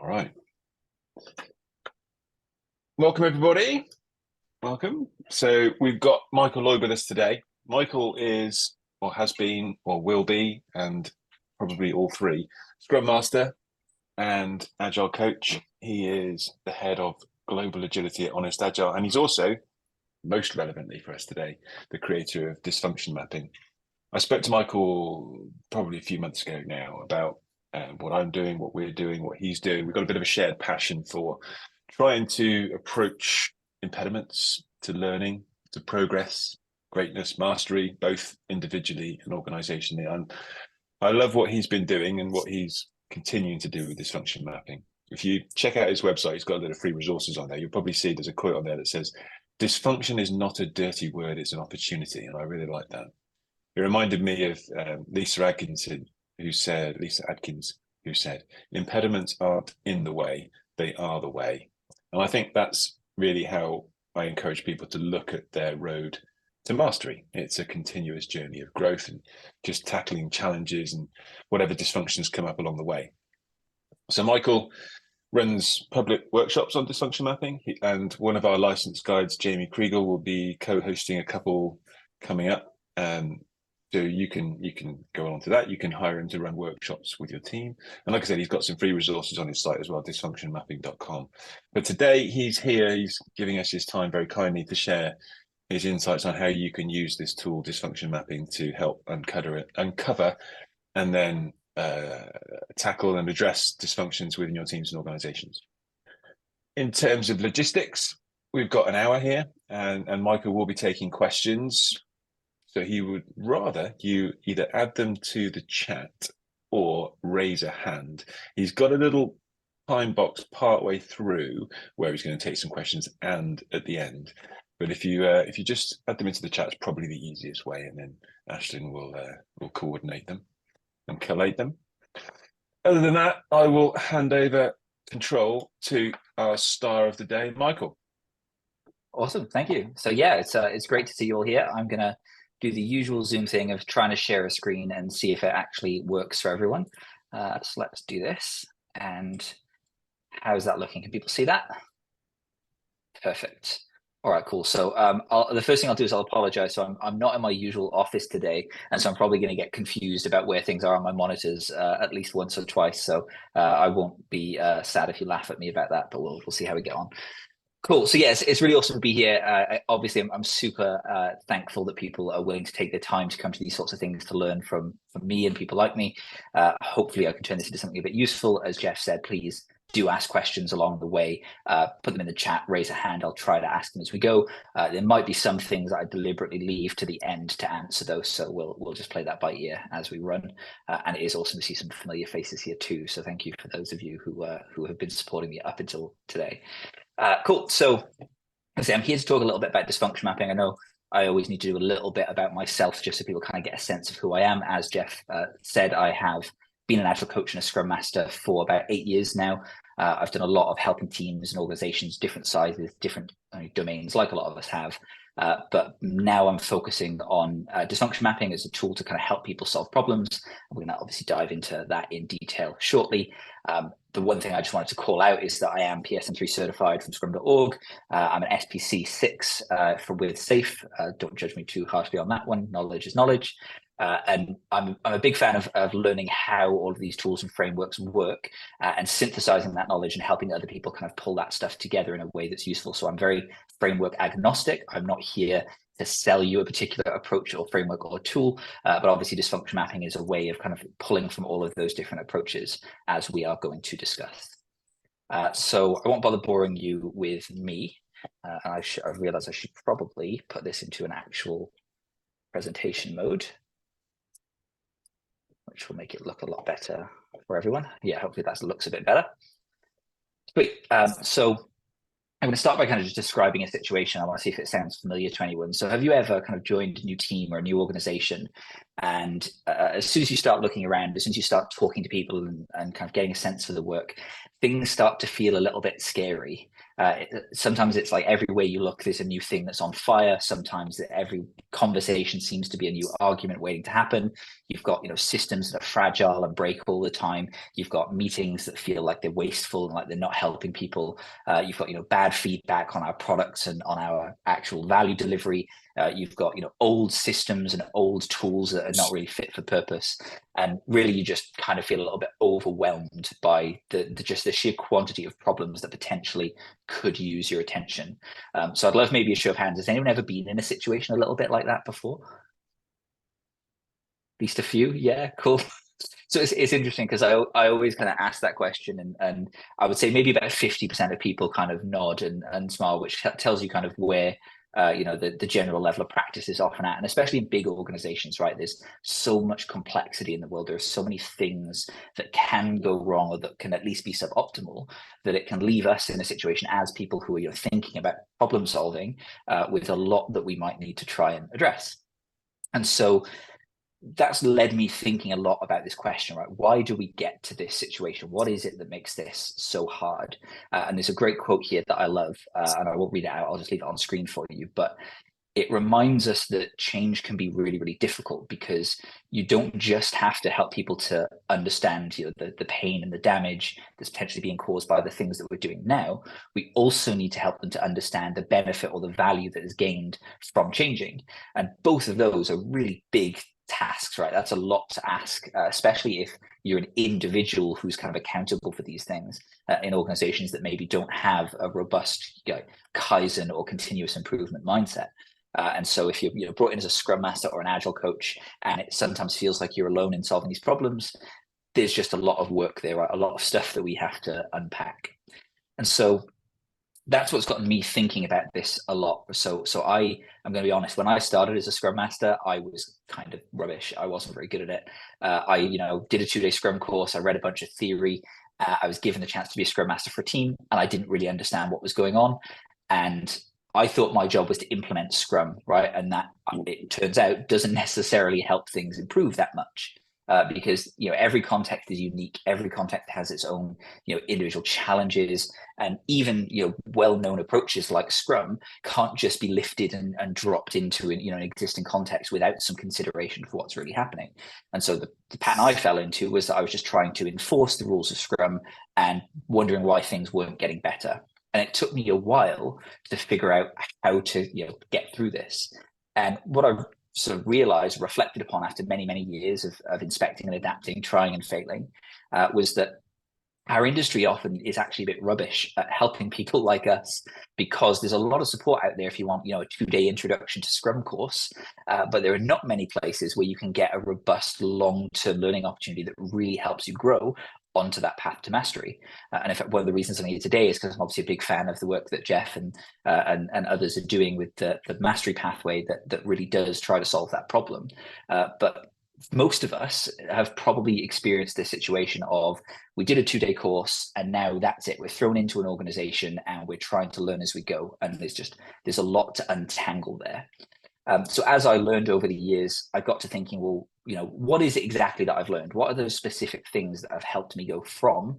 All right. Welcome, everybody. Welcome. So we've got Michael Lloyd with us today. Michael is, or has been, or will be, and probably all three, Scrum Master and Agile Coach. He is the head of Global Agility at Honest Agile, and he's also, most relevantly for us today, the creator of Dysfunction Mapping. I spoke to Michael probably a few months ago now about what I'm doing, what we're doing, what he's doing. We've got a bit of a shared passion for trying to approach impediments to learning, to progress, greatness, mastery, both individually and organizationally. And I love what he's been doing and what he's continuing to do with dysfunction mapping. If you check out his website, he's got a lot of free resources on there. You'll probably see there's a quote on there that says, "Dysfunction is not a dirty word, it's an opportunity." And I really like that. It reminded me of Lisa Adkins, who said, impediments aren't in the way, they are the way. And I think that's really how I encourage people to look at their road to mastery. It's a continuous journey of growth and just tackling challenges and whatever dysfunctions come up along the way. So Michael runs public workshops on dysfunction mapping, and one of our licensed guides, Jamie Kriegel, will be co-hosting a couple coming up. So you can go on to that. You can hire him to run workshops with your team. And like I said, he's got some free resources on his site as well, dysfunctionmapping.com. But today he's here, he's giving us his time very kindly to share his insights on how you can use this tool, dysfunction mapping, to help uncover and then tackle and address dysfunctions within your teams and organizations. In terms of logistics, we've got an hour here, and Michael will be taking questions. So he would rather you either add them to the chat or raise a hand. He's got a little time box partway through where he's going to take some questions and at the end. But if you just add them into the chat, it's probably the easiest way, and then Ashlyn will coordinate them and collate them. Other than that, I will hand over control to our star of the day, Michael. Awesome, thank you. So yeah, it's great to see you all here. I'm gonna do the usual Zoom thing of trying to share a screen and see if it actually works for everyone. So let's do this. And how's that looking? Can people see that? Perfect. All right, cool. So the first thing I'll do is I'll apologize. So I'm not in my usual office today, and so I'm probably going to get confused about where things are on my monitors at least once or twice. So I won't be sad if you laugh at me about that, but we'll see how we get on. Cool. So yes, it's really awesome to be here. Obviously, I'm super thankful that people are willing to take the time to come to these sorts of things to learn from me and people like me. Hopefully, I can turn this into something a bit useful. As Jeff said, please do ask questions along the way. Put them in the chat, raise a hand. I'll try to ask them as we go. There might be some things that I deliberately leave to the end to answer those, so we'll just play that by ear as we run. And it is awesome to see some familiar faces here too. So thank you for those of you who have been supporting me up until today. Cool. So I'm here to talk a little bit about dysfunction mapping. I know I always need to do a little bit about myself just so people kind of get a sense of who I am. As Jeff said, I have been an Agile coach and a Scrum Master for about 8 years now. I've done a lot of helping teams and organizations, different sizes, different domains, like a lot of us have. But now I'm focusing on dysfunction mapping as a tool to kind of help people solve problems. We're going to obviously dive into that in detail shortly. The one thing I just wanted to call out is that I am PSM3 certified from scrum.org. I'm an SPC 6 with SAFE. Don't judge me too harshly on that one. Knowledge is knowledge. And I'm a big fan of learning how all of these tools and frameworks work and synthesizing that knowledge and helping other people kind of pull that stuff together in a way that's useful. So I'm very framework agnostic. I'm not here to sell you a particular approach or framework or tool, but obviously dysfunction mapping is a way of kind of pulling from all of those different approaches as we are going to discuss. So I won't bother boring you with me. I've realized I should probably put this into an actual presentation mode, which will make it look a lot better for everyone. Yeah, hopefully that looks a bit better. Sweet. So I'm going to start by kind of just describing a situation. I want to see if it sounds familiar to anyone. So have you ever kind of joined a new team or a new organization, and as soon as you start looking around, as soon as you start talking to people and kind of getting a sense for the work, things start to feel a little bit scary. Sometimes it's like everywhere you look, there's a new thing that's on fire. Sometimes every conversation seems to be a new argument waiting to happen. You've got, systems that are fragile and break all the time. You've got meetings that feel like they're wasteful and like they're not helping people. You've got, bad feedback on our products and on our actual value delivery. You've got, old systems and old tools that are not really fit for purpose. And really, you just kind of feel a little bit overwhelmed by just the sheer quantity of problems that potentially could use your attention. So I'd love maybe a show of hands. Has anyone ever been in a situation a little bit like that before? At least a few? Yeah, cool. So it's interesting because I always kind of ask that question, and I would say maybe about 50% of people kind of nod and smile, which tells you kind of where the general level of practice is often at, and especially in big organizations, right? There's so much complexity in the world. There's so many things that can go wrong or that can at least be suboptimal, that it can leave us in a situation as people who are thinking about problem solving with a lot that we might need to try and address. And so that's led me thinking a lot about this question, right? Why do we get to this situation? What is it that makes this so hard? And there's a great quote here that I love, and I won't read it out. I'll just leave it on screen for you. But it reminds us that change can be really, really difficult because you don't just have to help people to understand the pain and the damage that's potentially being caused by the things that we're doing now. We also need to help them to understand the benefit or the value that is gained from changing. And both of those are really big tasks, right? That's a lot to ask, especially if you're an individual who's kind of accountable for these things in organizations that maybe don't have a robust Kaizen or continuous improvement mindset. And so if you're brought in as a scrum master or an agile coach, and it sometimes feels like you're alone in solving these problems, there's just a lot of work there, right? A lot of stuff that we have to unpack. And so that's what's gotten me thinking about this a lot. So I'm going to be honest, when I started as a scrum master, I was kind of rubbish. I wasn't very good at it. I did a 2-day scrum course. I read a bunch of theory. I was given the chance to be a scrum master for a team, and I didn't really understand what was going on. And I thought my job was to implement Scrum, right? And that, it turns out, doesn't necessarily help things improve that much. Because every context is unique. Every context has its own individual challenges, and even well-known approaches like Scrum can't just be lifted and dropped into an existing context without some consideration for what's really happening. And so the pattern I fell into was that I was just trying to enforce the rules of Scrum and wondering why things weren't getting better. And it took me a while to figure out how to get through this. And what I sort of realized, reflected upon after many, many years of inspecting and adapting, trying and failing, was that our industry often is actually a bit rubbish at helping people like us, because there's a lot of support out there if you want, a 2-day introduction to Scrum course, but there are not many places where you can get a robust long-term learning opportunity that really helps you grow onto that path to mastery. And in fact, one of the reasons I'm here today is because I'm obviously a big fan of the work that Jeff and others are doing with the mastery pathway that really does try to solve that problem. But most of us have probably experienced this situation of, we did a 2-day course and now that's it. We're thrown into an organization and we're trying to learn as we go. And there's a lot to untangle there. So as I learned over the years, I got to thinking, well, what is it exactly that I've learned? What are those specific things that have helped me go from,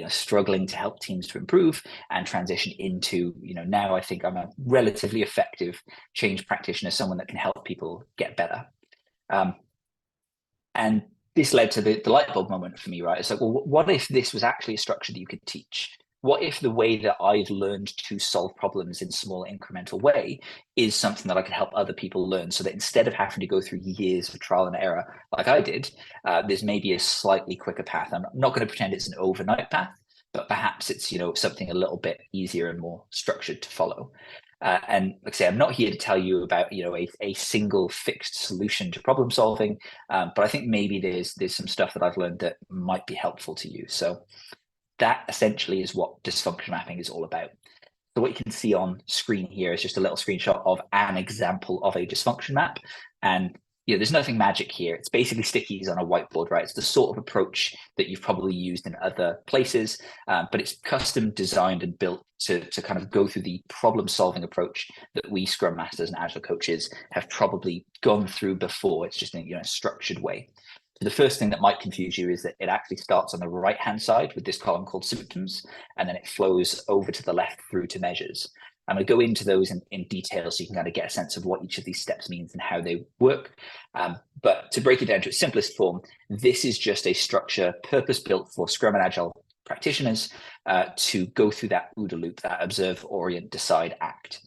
struggling to help teams to improve and transition into, now I think I'm a relatively effective change practitioner, someone that can help people get better. And this led to the light bulb moment for me, right? It's like, well, what if this was actually a structure that you could teach? What if the way that I've learned to solve problems in small incremental way is something that I could help other people learn, so that instead of having to go through years of trial and error like I did, there's maybe a slightly quicker path. I'm not going to pretend it's an overnight path, but perhaps it's something a little bit easier and more structured to follow. And like I say, I'm not here to tell you about a single fixed solution to problem solving, but I think maybe there's some stuff that I've learned that might be helpful to you. So that essentially is what dysfunction mapping is all about. So what you can see on screen here is just a little screenshot of an example of a dysfunction map. And there's nothing magic here. It's basically stickies on a whiteboard, right? It's the sort of approach that you've probably used in other places, but it's custom designed and built to kind of go through the problem-solving approach that we Scrum Masters and Agile coaches have probably gone through before. It's just in a structured way. So the first thing that might confuse you is that it actually starts on the right-hand side with this column called symptoms, and then it flows over to the left through to measures. I'm going to go into those in detail so you can kind of get a sense of what each of these steps means and how they work. But to break it down to its simplest form, this is just a structure purpose-built for Scrum and Agile practitioners to go through that OODA loop, that observe, orient, decide, act.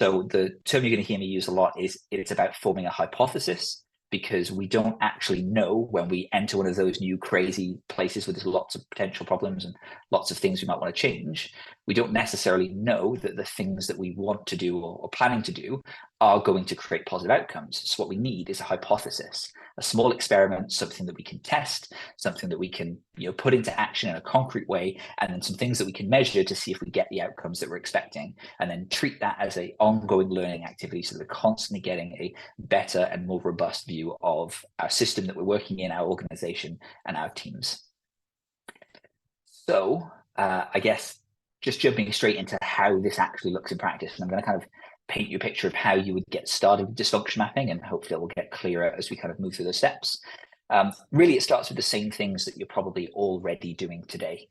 So the term you're going to hear me use a lot is it's about forming a hypothesis, because we don't actually know when we enter one of those new crazy places where there's lots of potential problems and lots of things we might want to change. We don't necessarily know that the things that we want to do or planning to do are going to create positive outcomes. So what we need is a hypothesis, a small experiment, something that we can test, something that we can put into action in a concrete way, and then some things that we can measure to see if we get the outcomes that we're expecting, and then treat that as an ongoing learning activity so that we're constantly getting a better and more robust view of our system that we're working in, our organization, and our teams. So I guess just jumping straight into how this actually looks in practice, and I'm going to kind of paint you a picture of how you would get started with dysfunction mapping, and hopefully it will get clearer as we kind of move through those steps. Really, it starts with the same things that you're probably already doing today.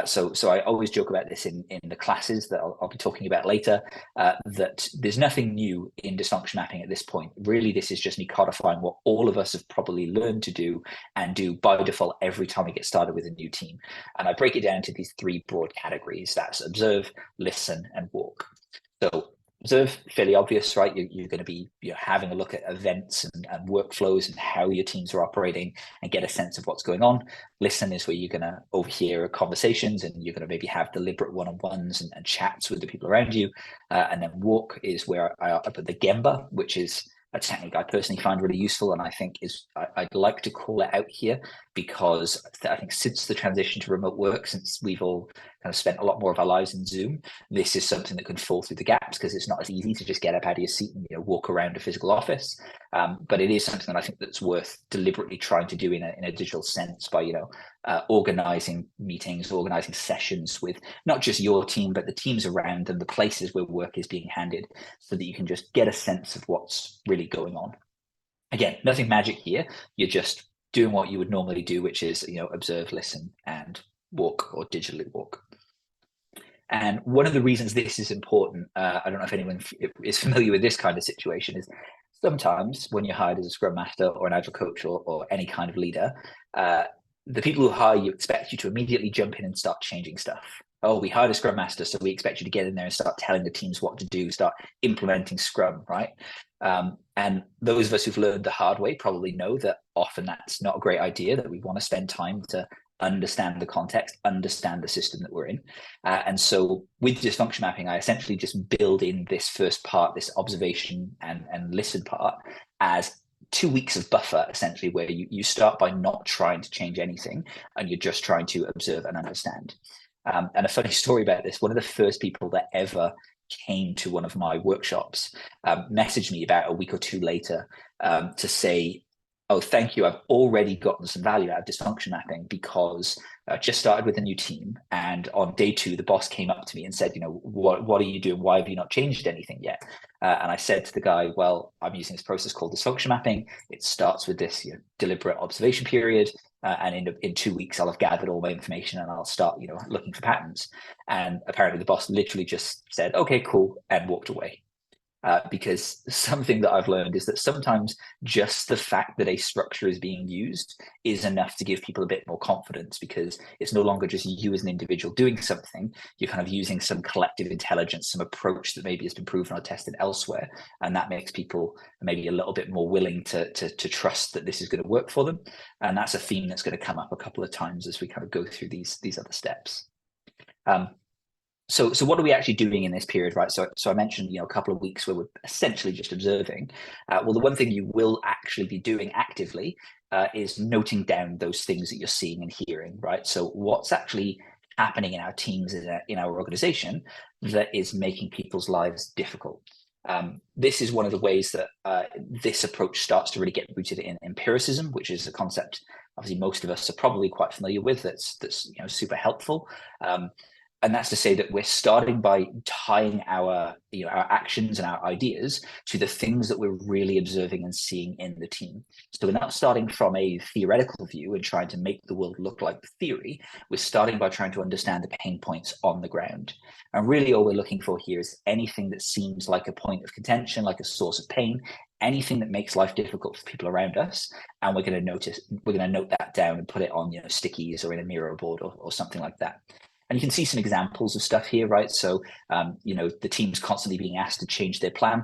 So I always joke about this in the classes that I'll be talking about later, that there's nothing new in dysfunction mapping at this point. Really, this is just me codifying what all of us have probably learned to do and do by default every time we get started with a new team. And I break it down into these three broad categories. That's observe, listen, and walk. So observe, fairly obvious, right? You're going to be having a look at events and workflows and how your teams are operating and get a sense of what's going on. Listen is where you're going to overhear conversations and you're going to maybe have deliberate one-on-ones and chats with the people around you. And then walk is where I put the Gemba, which is a technique I personally find really useful, and I think I'd like to call it out here because I think since the transition to remote work, since we've all kind of spent a lot more of our lives in Zoom, this is something that can fall through the gaps because it's not as easy to just get up out of your seat and walk around a physical office. But it is something that I think that's worth deliberately trying to do in a digital sense by organizing meetings, organizing sessions with not just your team, but the teams around and the places where work is being handed, so that you can just get a sense of what's really going on. Again, nothing magic here. You're just doing what you would normally do, which is observe, listen, and walk, or digitally walk. And one of the reasons this is important, I don't know if anyone is familiar with this kind of situation, is sometimes when you're hired as a Scrum Master or an Agile coach or any kind of leader, the people who hire you expect you to immediately jump in and start changing stuff. Oh, we hired a Scrum Master, so we expect you to get in there and start telling the teams what to do, start implementing Scrum, right? And those of us who've learned the hard way probably know that often that's not a great idea, that we want to spend time to understand the context, understand the system that we're in. And so with dysfunction mapping, I essentially just build in this first part, this observation and listen part, as 2 weeks of buffer, essentially, where you start by not trying to change anything and you're just trying to observe and understand. And a funny story about this, one of the first people that ever came to one of my workshops messaged me about a week or two later to say, oh, thank you, I've already gotten some value out of dysfunction mapping because I just started with a new team. And on day 2, the boss came up to me and said, what are you doing? Why have you not changed anything yet? And I said to the guy, well, I'm using this process called dysfunction mapping. It starts with this deliberate observation period. And in 2 weeks, I'll have gathered all my information and I'll start, looking for patterns. And apparently the boss literally just said, okay, cool, and walked away. Because something that I've learned is that sometimes just the fact that a structure is being used is enough to give people a bit more confidence, because it's no longer just you as an individual doing something. You're kind of using some collective intelligence, some approach that maybe has been proven or tested elsewhere. And that makes people maybe a little bit more willing to trust that this is going to work for them. And that's a theme that's going to come up a couple of times as we kind of go through these other steps. So what are we actually doing in this period, right? So I mentioned, a couple of weeks where we're essentially just observing. Well, the one thing you will actually be doing actively is noting down those things that you're seeing and hearing, right? So what's actually happening in our teams, in our organization, that is making people's lives difficult. This is one of the ways that this approach starts to really get rooted in empiricism, which is a concept obviously most of us are probably quite familiar with. That's super helpful. And that's to say that we're starting by tying our actions and our ideas to the things that we're really observing and seeing in the team. So we're not starting from a theoretical view and trying to make the world look like the theory. We're starting by trying to understand the pain points on the ground. And really all we're looking for here is anything that seems like a point of contention, like a source of pain, anything that makes life difficult for people around us. And we're going to note that down and put it on stickies or in a Miro board or something like that. And you can see some examples of stuff here, right? So, the team's constantly being asked to change their plan.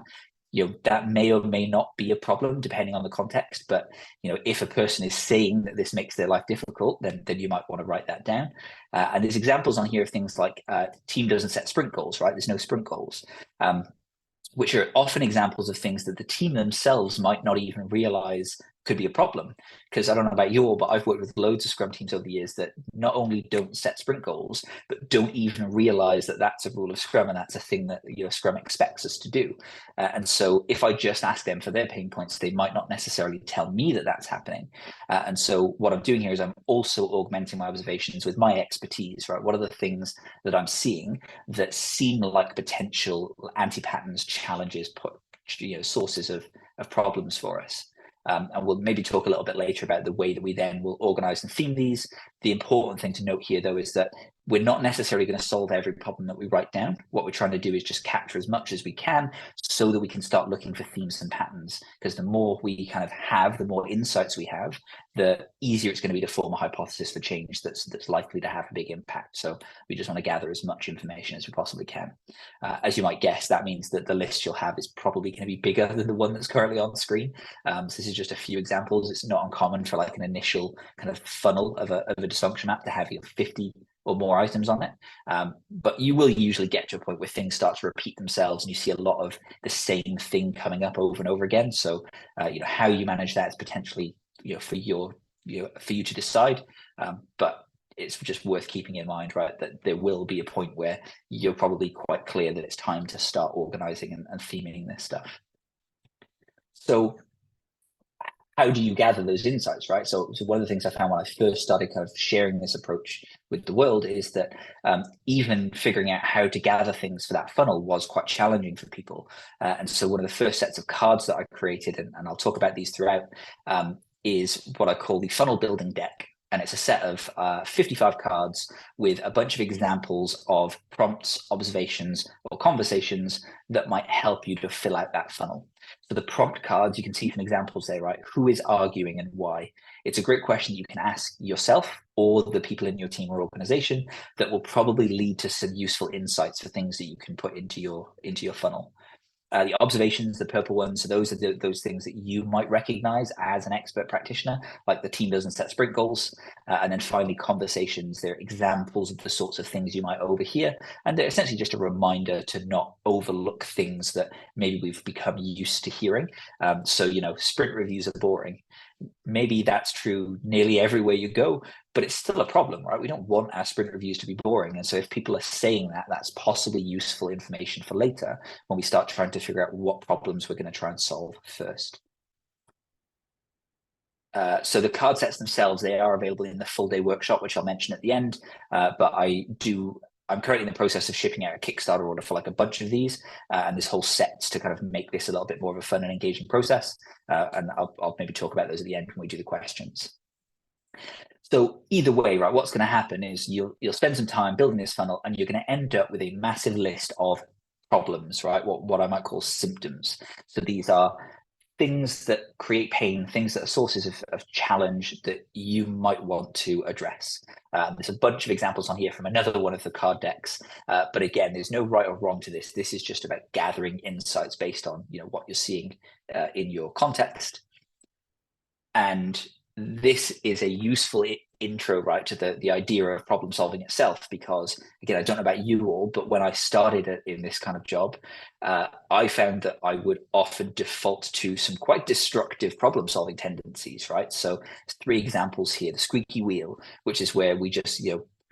That may or may not be a problem depending on the context. But, if a person is saying that this makes their life difficult, then you might want to write that down. And there's examples on here of things like team doesn't set sprint goals, right? There's no sprint goals. Which are often examples of things that the team themselves might not even realize could be a problem. Because I don't know about you all, but I've worked with loads of Scrum teams over the years that not only don't set sprint goals, but don't even realize that that's a rule of Scrum and that's a thing that Scrum expects us to do. And so if I just ask them for their pain points, they might not necessarily tell me that that's happening. And so what I'm doing here is I'm also augmenting my observations with my expertise, right? What are the things that I'm seeing that seem like potential anti-patterns, challenges, sources of problems for us? And we'll maybe talk a little bit later about the way that we then will organize and theme these. The important thing to note here, though, is that we're not necessarily going to solve every problem that we write down. What we're trying to do is just capture as much as we can so that we can start looking for themes and patterns. Because the more we kind of have, the more insights we have, the easier it's going to be to form a hypothesis for change that's likely to have a big impact. So we just want to gather as much information as we possibly can. As you might guess, that means that the list you'll have is probably going to be bigger than the one that's currently on screen. So this is just a few examples. It's not uncommon for like an initial kind of funnel of a dysfunction map to have 50 or more items on it. But you will usually get to a point where things start to repeat themselves and you see a lot of the same thing coming up over and over again. So, how you manage that is potentially, for you to decide. But it's just worth keeping in mind, right, that there will be a point where you're probably quite clear that it's time to start organizing and theming this stuff. So how do you gather those insights, right? So one of the things I found when I first started kind of sharing this approach with the world is that even figuring out how to gather things for that funnel was quite challenging for people. And so one of the first sets of cards that I created, and I'll talk about these throughout, is what I call the funnel building deck. And it's a set of 55 cards with a bunch of examples of prompts, observations, or conversations that might help you to fill out that funnel. So the prompt cards, you can see some examples there, right? Who is arguing and why? It's a great question you can ask yourself or the people in your team or organization that will probably lead to some useful insights for things that you can put into your funnel. The observations, the purple ones, so those are those things that you might recognize as an expert practitioner, like the team doesn't set sprint goals. And then finally, conversations, they're examples of the sorts of things you might overhear. And they're essentially just a reminder to not overlook things that maybe we've become used to hearing. So, sprint reviews are boring. Maybe that's true nearly everywhere you go, but it's still a problem, right? We don't want our sprint reviews to be boring. And so if people are saying that, that's possibly useful information for later when we start trying to figure out what problems we're going to try and solve first. So the card sets themselves, they are available in the full day workshop, which I'll mention at the end. But I'm currently in the process of shipping out a Kickstarter order for like a bunch of these, and this whole set to kind of make this a little bit more of a fun and engaging process. And I'll maybe talk about those at the end when we do the questions. So either way, right, what's going to happen is you'll spend some time building this funnel and you're going to end up with a massive list of problems, right? What I might call symptoms. So these are things that create pain, things that are sources of challenge that you might want to address. There's a bunch of examples on here from another one of the card decks. But again, there's no right or wrong to this. This is just about gathering insights based on what you're seeing in your context. And this is a useful intro, right, to the idea of problem solving itself, because again, I don't know about you all, but when I started in this kind of job, I found that I would often default to some quite destructive problem solving tendencies, right? So 3 examples here: the squeaky wheel, which is where we just,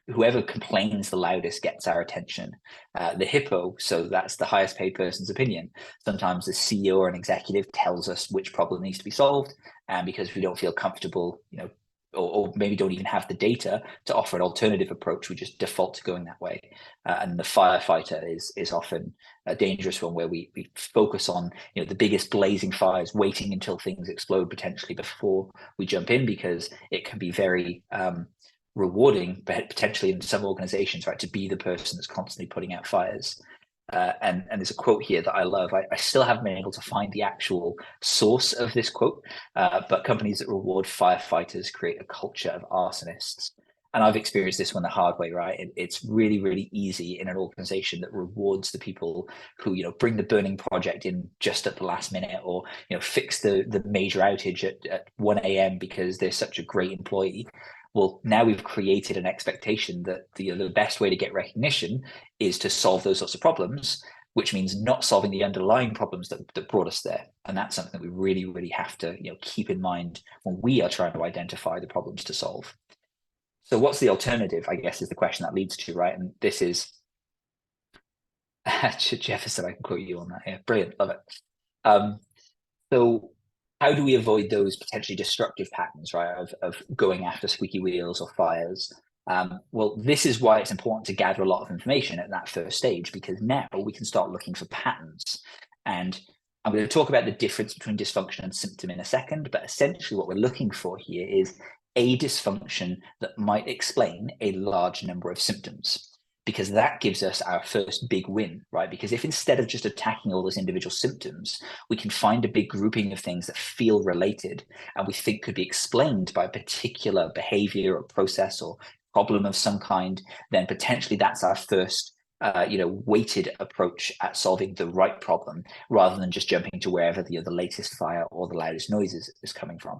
whoever complains the loudest gets our attention. The hippo, so that's the highest paid person's opinion. Sometimes the CEO or an executive tells us which problem needs to be solved, and because we don't feel comfortable, or maybe don't even have the data to offer an alternative approach. We just default to going that way. And the firefighter is often a dangerous one, where we focus on, you know, the biggest blazing fires, waiting until things explode potentially before we jump in, because it can be very rewarding, but potentially in some organizations, right, to be the person that's constantly putting out fires. And there's a quote here that I love. I still haven't been able to find the actual source of this quote, but companies that reward firefighters create a culture of arsonists. And I've experienced this one the hard way, right? It's really, really easy in an organization that rewards the people who, you know, bring the burning project in just at the last minute, or, you know, fix the major outage at 1 a.m. because they're such a great employee. Well, now we've created an expectation that the best way to get recognition is to solve those sorts of problems, which means not solving the underlying problems that brought us there. And that's something that we really, really have to, you know, keep in mind when we are trying to identify the problems to solve. So what's the alternative, I guess, is the question that leads to, right? And this is Jefferson, I can quote you on that. Yeah, brilliant, love it. So how do we avoid those potentially destructive patterns, right, of going after squeaky wheels or fires? Well, this is why it's important to gather a lot of information at that first stage, because now we can start looking for patterns. And I'm going to talk about the difference between dysfunction and symptom in a second, but essentially what we're looking for here is a dysfunction that might explain a large number of symptoms, because that gives us our first big win, right? Because if instead of just attacking all those individual symptoms, we can find a big grouping of things that feel related and we think could be explained by a particular behavior or process or problem of some kind, then potentially that's our first weighted approach at solving the right problem, rather than just jumping to wherever the latest fire or the loudest noise is coming from.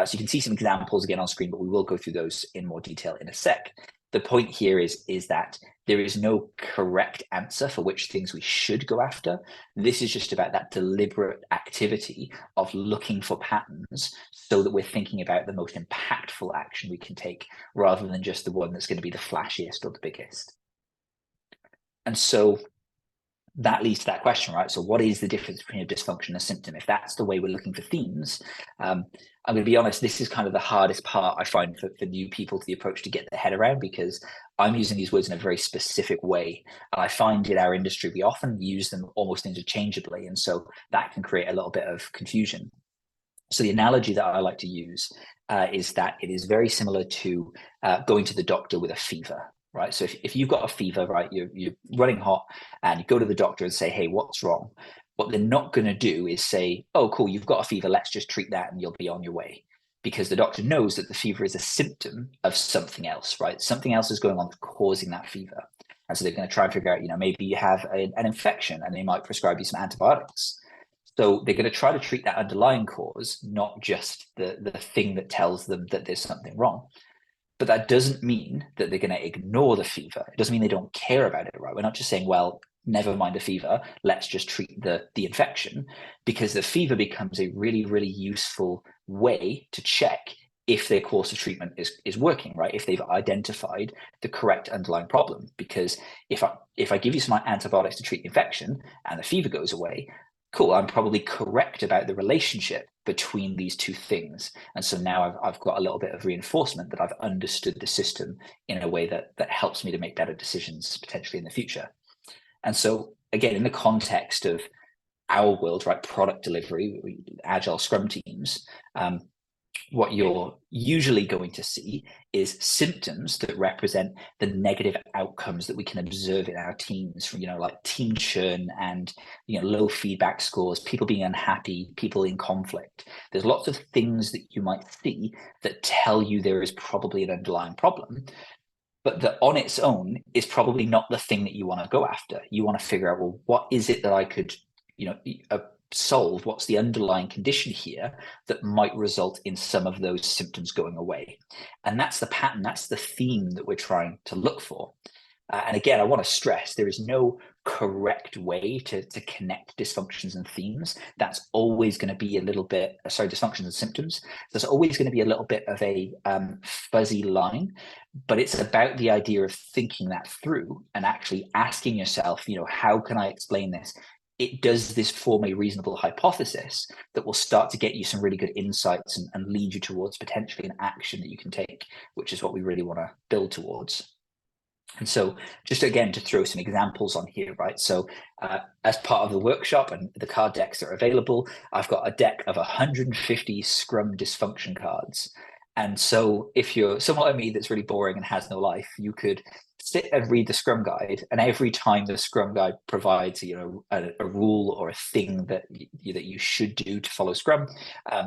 So you can see some examples again on screen, but we will go through those in more detail in a sec. The point here is that there is no correct answer for which things we should go after. This is just about that deliberate activity of looking for patterns so that we're thinking about the most impactful action we can take, rather than just the one that's going to be the flashiest or the biggest. And so that leads to that question, right? So what is the difference between a dysfunction and a symptom? If that's the way we're looking for themes, I'm going to be honest, this is kind of the hardest part I find for new people to the approach to get their head around, because I'm using these words in a very specific way. And I find in our industry, we often use them almost interchangeably. And so that can create a little bit of confusion. So the analogy that I like to use is that it is very similar to going to the doctor with a fever. Right. So if you've got a fever, right, you're running hot and you go to the doctor and say, hey, what's wrong? What they're not going to do is say, oh, cool, you've got a fever. Let's just treat that and you'll be on your way. Because the doctor knows that the fever is a symptom of something else, right? Something else is going on causing that fever. And so they're going to try and figure out, maybe you have an infection and they might prescribe you some antibiotics. So they're going to try to treat that underlying cause, not just the thing that tells them that there's something wrong. But that doesn't mean that they're going to ignore the fever. It doesn't mean they don't care about it, right? We're not just saying, well, never mind the fever, let's just treat the infection, because the fever becomes a really, really useful way to check if their course of treatment is working, right? If they've identified the correct underlying problem. Because if I give you some antibiotics to treat the infection and the fever goes away, cool, I'm probably correct about the relationship between these two things. And so now I've got a little bit of reinforcement that I've understood the system in a way that helps me to make better decisions potentially in the future. And so again, in the context of our world, right, product delivery, agile scrum teams, what you're usually going to see is symptoms that represent the negative outcomes that we can observe in our teams, from, like team churn and, low feedback scores, people being unhappy, people in conflict. There's lots of things that you might see that tell you there is probably an underlying problem, but that on its own is probably not the thing that you want to go after. You want to figure out, well, what is it that I could, solve? What's the underlying condition here that might result in some of those symptoms going away? And that's the pattern, that's the theme that we're trying to look for. And again, I want to stress there is no correct way to connect dysfunctions and themes. That's always going to be a little bit, dysfunctions and symptoms. There's always going to be a little bit of a fuzzy line, but it's about the idea of thinking that through and actually asking yourself, how can I explain this does this form a reasonable hypothesis that will start to get you some really good insights and lead you towards potentially an action that you can take, which is what we really want to build towards. And so just again, to throw some examples on here, right? So as part of the workshop and the card decks that are available, I've got a deck of 150 Scrum dysfunction cards. And so if you're someone like me that's really boring and has no life, you could sit and read the Scrum guide, and every time the Scrum guide provides, a rule or a thing that you should do to follow Scrum,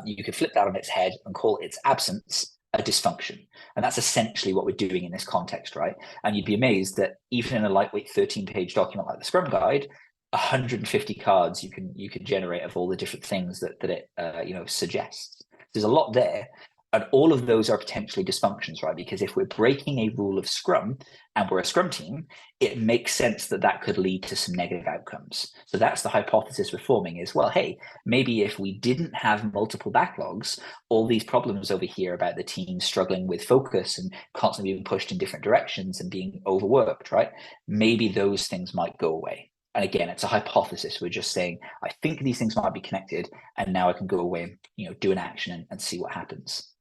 you could flip that on its head and call its absence a dysfunction. And that's essentially what we're doing in this context, right? And you'd be amazed that even in a lightweight 13-page document like the Scrum guide, 150 cards you can generate of all the different things that it suggests. There's a lot there. And all of those are potentially dysfunctions, right? Because if we're breaking a rule of Scrum and we're a Scrum team, it makes sense that that could lead to some negative outcomes. So that's the hypothesis we're forming is, well, hey, maybe if we didn't have multiple backlogs, all these problems over here about the team struggling with focus and constantly being pushed in different directions and being overworked, right? Maybe those things might go away. And again, it's a hypothesis. We're just saying, I think these things might be connected, and now I can go away and do an action and see what happens.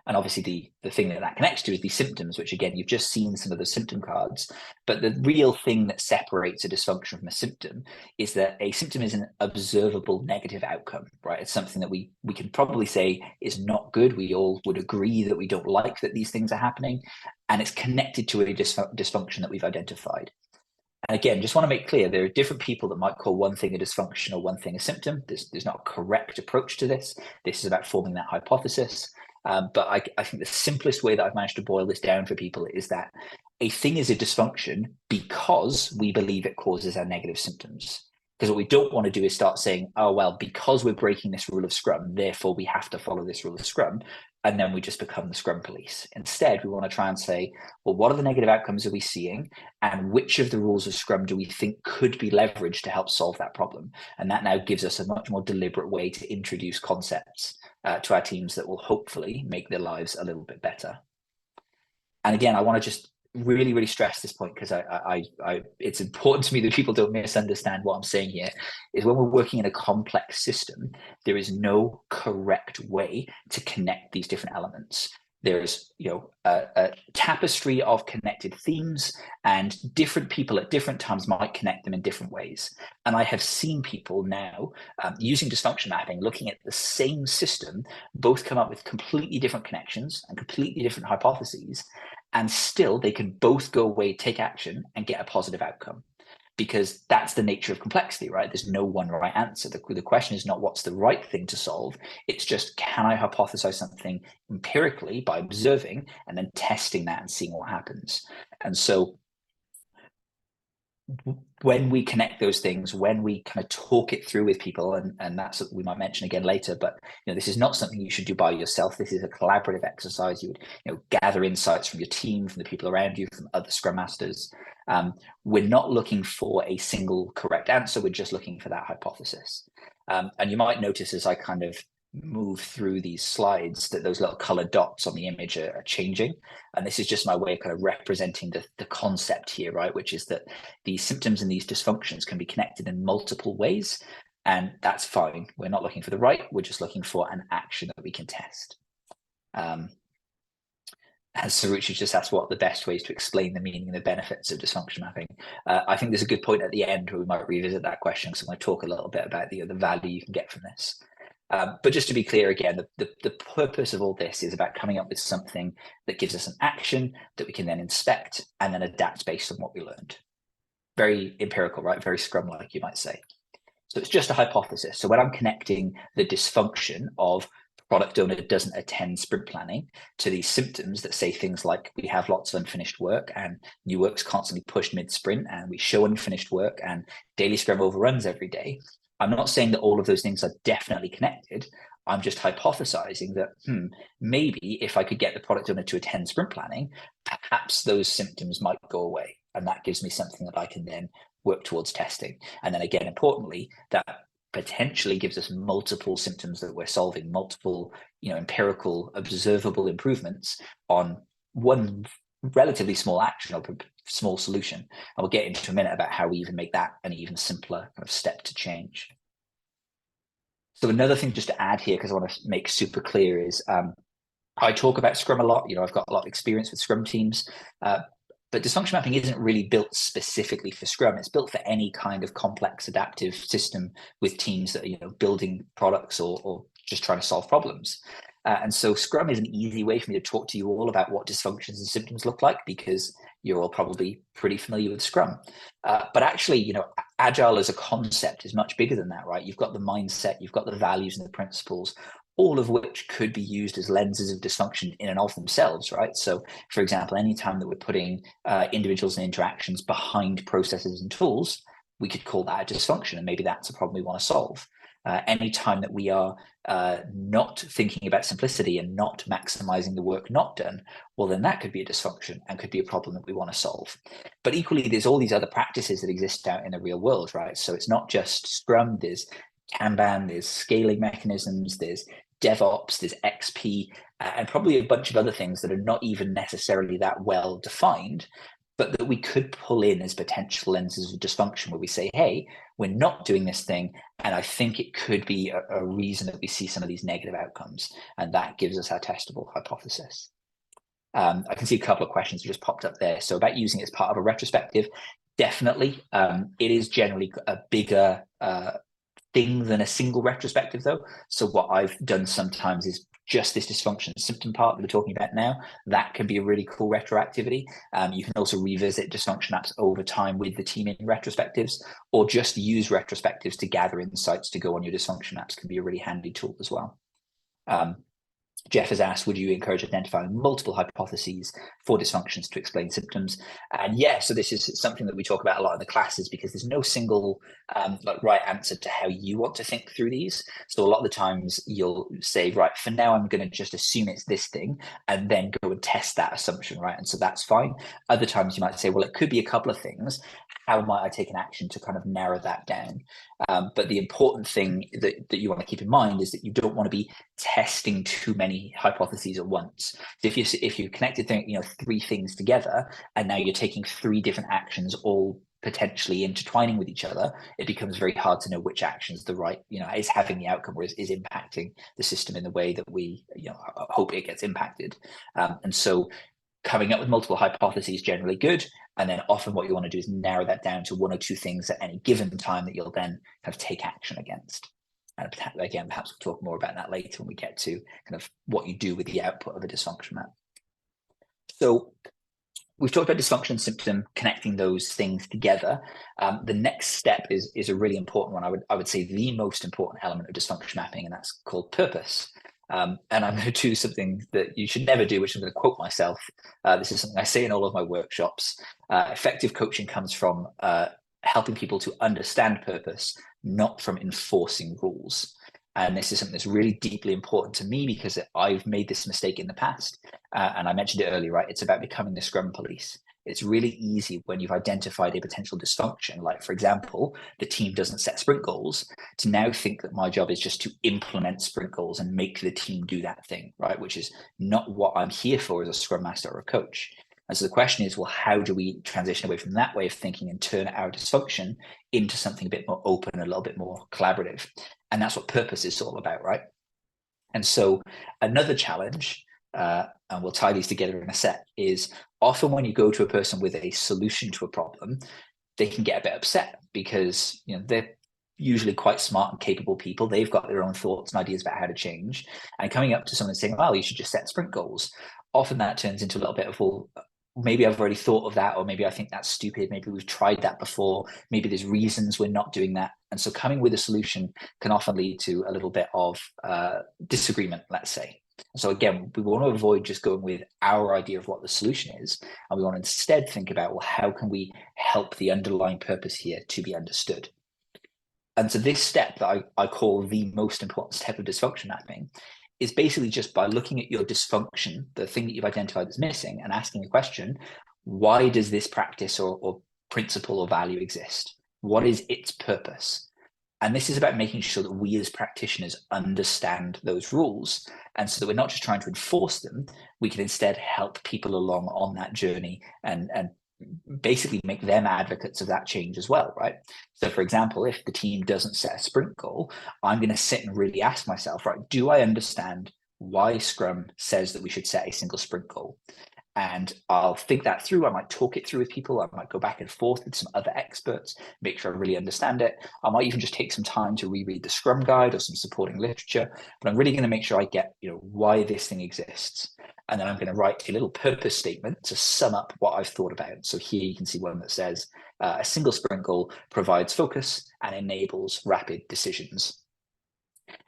And obviously the thing that connects to is these symptoms, which again, you've just seen some of the symptom cards, but the real thing that separates a dysfunction from a symptom is that a symptom is an observable negative outcome, right? It's something that we can probably say is not good. We all would agree that we don't like that these things are happening, and it's connected to a dysfunction that we've identified. And again, just want to make clear, there are different people that might call one thing a dysfunction or one thing a symptom. There's not a correct approach to this. This is about forming that hypothesis. But I think the simplest way that I've managed to boil this down for people is that a thing is a dysfunction because we believe it causes our negative symptoms. Because what we don't want to do is start saying, oh, well, because we're breaking this rule of Scrum, therefore we have to follow this rule of Scrum. And then we just become the Scrum police. Instead, we want to try and say, well, what are the negative outcomes are we seeing? And which of the rules of Scrum do we think could be leveraged to help solve that problem? And that now gives us a much more deliberate way to introduce concepts to our teams that will hopefully make their lives a little bit better. And again, I want to just really, really stress this point because it's important to me that people don't misunderstand what I'm saying here, is when we're working in a complex system, there is no correct way to connect these different elements. There's a tapestry of connected themes, and different people at different times might connect them in different ways. And I have seen people now using dysfunction mapping, looking at the same system, both come up with completely different connections and completely different hypotheses, and still they can both go away, take action, and get a positive outcome. Because that's the nature of complexity, right? There's no one right answer. The question is not what's the right thing to solve. It's just, can I hypothesize something empirically by observing and then testing that and seeing what happens? And so when we connect those things, when we kind of talk it through with people, and that's what we might mention again later, but this is not something you should do by yourself. This is a collaborative exercise. You would gather insights from your team, from the people around you, from other Scrum Masters. We're not looking for a single correct answer. We're just looking for that hypothesis. And you might notice as I kind of move through these slides that those little colored dots on the image are changing. And this is just my way of kind of representing the concept here, right? Which is that these symptoms and these dysfunctions can be connected in multiple ways. And that's fine. We're not looking for the right. We're just looking for an action that we can test. As Saruchi just asked what the best ways to explain the meaning and the benefits of dysfunction mapping. I think there's a good point at the end where we might revisit that question, because I'm going to talk a little bit about the value you can get from this. But just to be clear again, the purpose of all this is about coming up with something that gives us an action that we can then inspect and then adapt based on what we learned. Very empirical, right? Very Scrum-like, you might say. So it's just a hypothesis. So when I'm connecting the dysfunction of product owner doesn't attend sprint planning to these symptoms that say things like we have lots of unfinished work and new work's constantly pushed mid-sprint and we show unfinished work and daily Scrum overruns every day, I'm not saying that all of those things are definitely connected. I'm just hypothesizing that maybe if I could get the product owner to attend sprint planning, perhaps those symptoms might go away. And that gives me something that I can then work towards testing. And then again, importantly, that potentially gives us multiple symptoms that we're solving, multiple empirical observable improvements on one relatively small action or small solution. And we'll get into a minute about how we even make that an even simpler kind of step to change. So another thing just to add here, because I want to make super clear, is I talk about Scrum a lot. I've got a lot of experience with Scrum teams, but dysfunction mapping isn't really built specifically for Scrum. It's built for any kind of complex adaptive system with teams that are building products or just trying to solve problems. And so Scrum is an easy way for me to talk to you all about what dysfunctions and symptoms look like, because you're all probably pretty familiar with Scrum. But actually, Agile as a concept is much bigger than that, right? You've got the mindset, you've got the values and the principles, all of which could be used as lenses of dysfunction in and of themselves, right? So, for example, anytime that we're putting individuals and interactions behind processes and tools, we could call that a dysfunction, and maybe that's a problem we want to solve. Anytime that we are not thinking about simplicity and not maximizing the work not done, well, then that could be a dysfunction and could be a problem that we want to solve. But equally, there's all these other practices that exist out in the real world, right? So it's not just Scrum, there's Kanban, there's scaling mechanisms, there's DevOps, there's XP, and probably a bunch of other things that are not even necessarily that well defined, but that we could pull in as potential lenses of dysfunction, where we say, hey, we're not doing this thing, and I think it could be a reason that we see some of these negative outcomes, and that gives us our testable hypothesis. I can see a couple of questions that just popped up there. So about using it as part of a retrospective, definitely. It is generally a bigger thing than a single retrospective, though. So what I've done sometimes is just this dysfunction symptom part that we're talking about now. That can be a really cool retroactivity. You can also revisit dysfunction maps over time with the team in retrospectives, or just use retrospectives to gather insights to go on your dysfunction maps can be a really handy tool as well. Jeff has asked, would you encourage identifying multiple hypotheses for dysfunctions to explain symptoms? And yeah, so this is something that we talk about a lot in the classes, because there's no single right answer to how you want to think through these. So a lot of the times you'll say, right, for now, I'm going to just assume it's this thing and then go and test that assumption, right? And so that's fine. Other times you might say, well, it could be a couple of things. How might I take an action to kind of narrow that down? But the important thing that you want to keep in mind is that you don't want to be testing too many hypotheses at once. So if you connected three things together, and now you're taking three different actions all potentially intertwining with each other, it becomes very hard to know which action is the right, is having the outcome or is impacting the system in the way that we hope it gets impacted. And so coming up with multiple hypotheses generally good, and then often what you want to do is narrow that down to one or two things at any given time that you'll then kind of take action against. And again, perhaps we'll talk more about that later when we get to kind of what you do with the output of a dysfunction map. So we've talked about dysfunction and symptom, connecting those things together. The next step is a really important one. I would say the most important element of dysfunction mapping, and that's called purpose. And I'm going to do something that you should never do, which I'm going to quote myself. This is something I say in all of my workshops. Effective coaching comes from helping people to understand purpose, not from enforcing rules. And this is something that's really deeply important to me, because I've made this mistake in the past. And I mentioned it earlier, right? It's about becoming the Scrum police. It's really easy when you've identified a potential dysfunction, like, for example, the team doesn't set sprint goals, to now think that my job is just to implement sprint goals and make the team do that thing, right? Which is not what I'm here for as a Scrum Master or a coach. And so the question is, well, how do we transition away from that way of thinking and turn our dysfunction into something a bit more open, a little bit more collaborative? And that's what purpose is all about, right? And so another challenge, and we'll tie these together in a sec, is often when you go to a person with a solution to a problem, they can get a bit upset, because they're usually quite smart and capable people. They've got their own thoughts and ideas about how to change. And coming up to someone saying, well, you should just set sprint goals, often that turns into a little bit of, well, maybe I've already thought of that, or maybe I think that's stupid. Maybe we've tried that before. Maybe there's reasons we're not doing that. And so coming with a solution can often lead to a little bit of disagreement, let's say. So again, we want to avoid just going with our idea of what the solution is. And we want to instead think about, well, how can we help the underlying purpose here to be understood? And so this step that I call the most important step of dysfunction mapping is basically just by looking at your dysfunction, the thing that you've identified as missing, and asking a question, why does this practice or principle or value exist? What is its purpose? And this is about making sure that we as practitioners understand those rules. And so that we're not just trying to enforce them, we can instead help people along on that journey and basically make them advocates of that change as well, right? So for example, if the team doesn't set a sprint goal, I'm going to sit and really ask myself, right, do I understand why Scrum says that we should set a single sprint goal? And I'll think that through. I might talk it through with people. I might go back and forth with some other experts, make sure I really understand it. I might even just take some time to reread the Scrum guide or some supporting literature. But I'm really going to make sure I get, why this thing exists. And then I'm going to write a little purpose statement to sum up what I've thought about. So here you can see one that says, a single sprint goal provides focus and enables rapid decisions.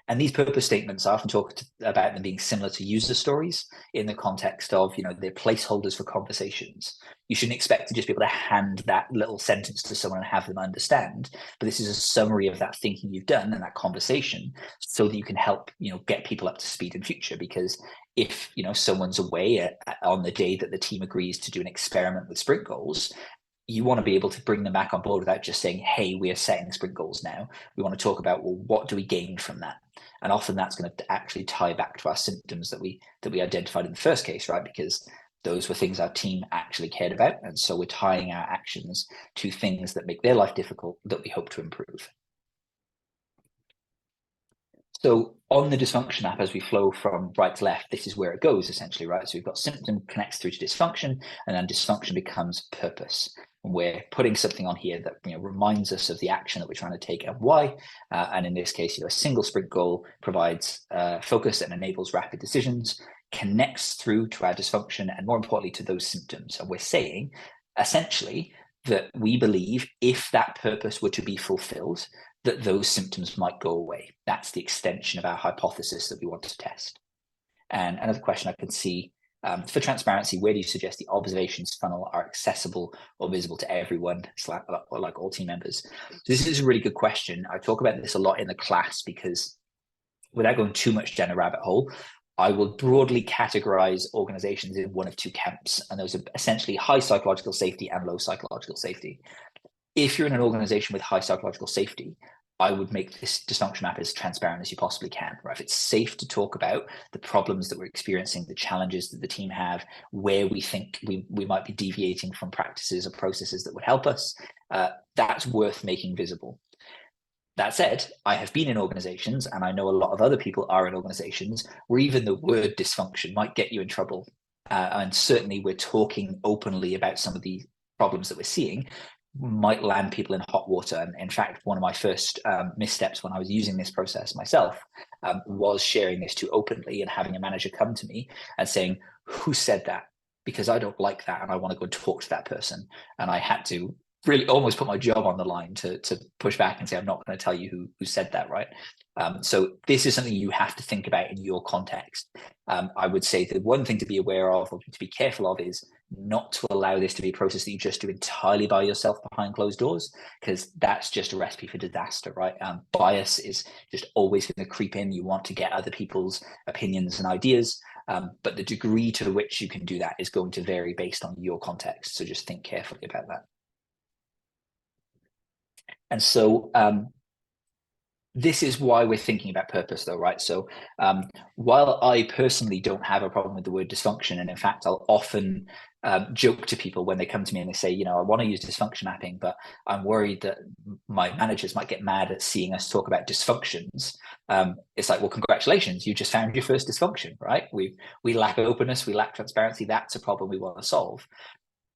And these purpose statements, I often talk about them being similar to user stories in the context of, they're placeholders for conversations. You shouldn't expect to just be able to hand that little sentence to someone and have them understand. But this is a summary of that thinking you've done and that conversation so that you can help, get people up to speed in future. Because if, someone's away on the day that the team agrees to do an experiment with sprint goals, you want to be able to bring them back on board without just saying, hey, we are setting sprint goals now. We want to talk about, well, what do we gain from that? And often that's going to actually tie back to our symptoms that we identified in the first case, right? Because those were things our team actually cared about. And so we're tying our actions to things that make their life difficult that we hope to improve. So on the dysfunction map, as we flow from right to left, this is where it goes essentially, right? So we've got symptom connects through to dysfunction, and then dysfunction becomes purpose. And we're putting something on here that reminds us of the action that we're trying to take and why. And in this case, a single sprint goal provides focus and enables rapid decisions, connects through to our dysfunction, and more importantly, to those symptoms. And we're saying essentially that we believe if that purpose were to be fulfilled, that those symptoms might go away. That's the extension of our hypothesis that we want to test. And another question I can see, for transparency, where do you suggest the observations funnel are accessible or visible to everyone, like all team members? So this is a really good question. I talk about this a lot in the class because without going too much down a rabbit hole, I will broadly categorize organizations in one of two camps. And those are essentially high psychological safety and low psychological safety. If you're in an organization with high psychological safety, I would make this dysfunction map as transparent as you possibly can, right? If it's safe to talk about the problems that we're experiencing, the challenges that the team have, where we think we might be deviating from practices or processes that would help us, that's worth making visible. That said, I have been in organizations, and I know a lot of other people are in organizations, where even the word dysfunction might get you in trouble. And certainly we're talking openly about some of the problems that we're seeing might land people in hot water. And in fact, one of my first missteps when I was using this process myself was sharing this too openly and having a manager come to me and saying, who said that? Because I don't like that and I want to go and talk to that person. And I had to really almost put my job on the line to push back and say, I'm not going to tell you who said that, right? So this is something you have to think about in your context. I would say the one thing to be aware of or to be careful of is not to allow this to be a process that you just do entirely by yourself behind closed doors, because that's just a recipe for disaster, right? Bias is just always going to creep in. You want to get other people's opinions and ideas, but the degree to which you can do that is going to vary based on your context. So just think carefully about that. And so this is why we're thinking about purpose though, right? So while I personally don't have a problem with the word dysfunction, and in fact, I'll often joke to people when they come to me and they say, I want to use dysfunction mapping, but I'm worried that my managers might get mad at seeing us talk about dysfunctions. It's like, well, congratulations, you just found your first dysfunction, right? We lack openness, we lack transparency. That's a problem we want to solve.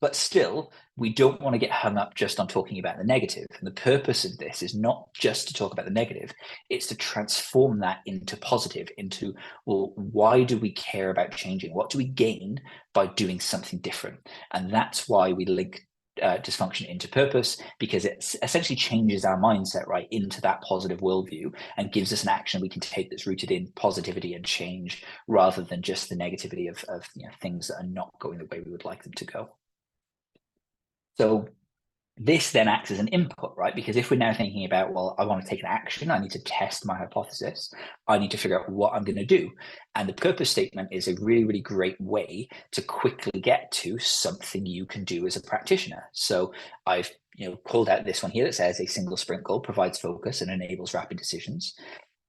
But still, we don't want to get hung up just on talking about the negative. And the purpose of this is not just to talk about the negative, it's to transform that into positive, into, well, why do we care about changing? What do we gain by doing something different? And that's why we link dysfunction into purpose, because it essentially changes our mindset right into that positive worldview and gives us an action we can take that's rooted in positivity and change, rather than just the negativity of things that are not going the way we would like them to go. So This then acts as an input, right? Because if we're now thinking about, well, I want to take an action, I need to test my hypothesis, I need to figure out what I'm going to do. And the purpose statement is a really, really great way to quickly get to something you can do as a practitioner. So I've called out this one here that says a single sprint goal provides focus and enables rapid decisions.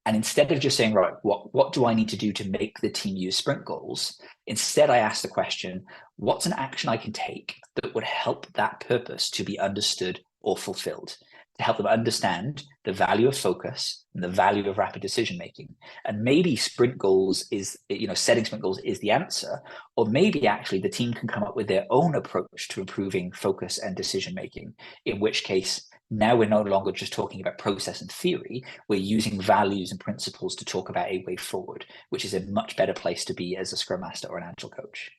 And instead of just saying, right, what do I need to do to make the team use sprint goals? Instead, I ask the question, what's an action I can take that would help that purpose to be understood or fulfilled, to help them understand the value of focus and the value of rapid decision making? And maybe sprint goals is, setting sprint goals is the answer, or maybe actually the team can come up with their own approach to improving focus and decision making, in which case, now we're no longer just talking about process and theory, we're using values and principles to talk about a way forward, which is a much better place to be as a scrum master or an agile coach.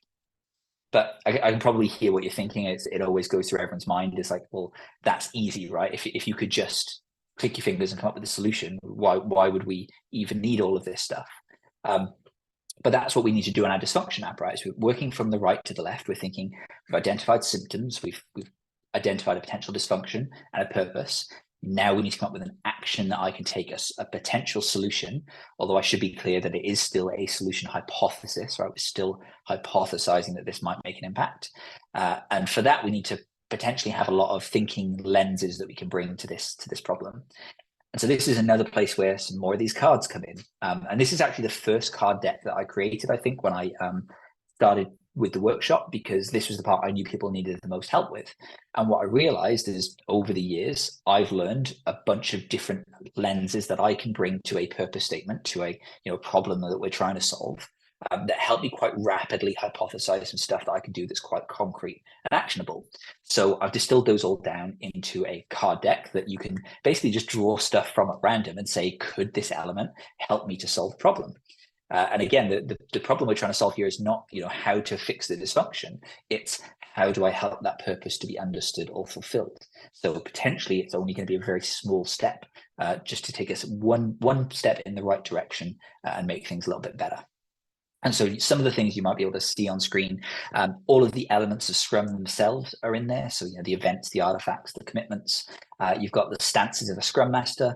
But I can probably hear what you're thinking. It always goes through everyone's mind. It's like, well, that's easy, right? If you could just click your fingers and come up with a solution, why would we even need all of this stuff? But that's what we need to do in our dysfunction app, right? So we're working from the right to the left. We're thinking, we've identified symptoms, we've identified a potential dysfunction and a purpose. Now we need to come up with an action that I can take as a potential solution, although I should be clear that it is still a solution hypothesis, right? We're still hypothesizing that this might make an impact. And for that, we need to potentially have a lot of thinking lenses that we can bring to this problem. And so this is another place where some more of these cards come in. And this is actually the first card deck that I created, I think, when I started with the workshop, because this was the part I knew people needed the most help with. And what I realized is over the years, I've learned a bunch of different lenses that I can bring to a purpose statement, to a problem that we're trying to solve, that help me quite rapidly hypothesize some stuff that I can do that's quite concrete and actionable. So I've distilled those all down into a card deck that you can basically just draw stuff from at random and say, could this element help me to solve the problem? And again, the problem we're trying to solve here is not, how to fix the dysfunction. It's how do I help that purpose to be understood or fulfilled? So potentially it's only going to be a very small step just to take us one step in the right direction and make things a little bit better. And so some of the things you might be able to see on screen, all of the elements of Scrum themselves are in there. So, the events, the artifacts, the commitments. You've got the stances of a Scrum Master.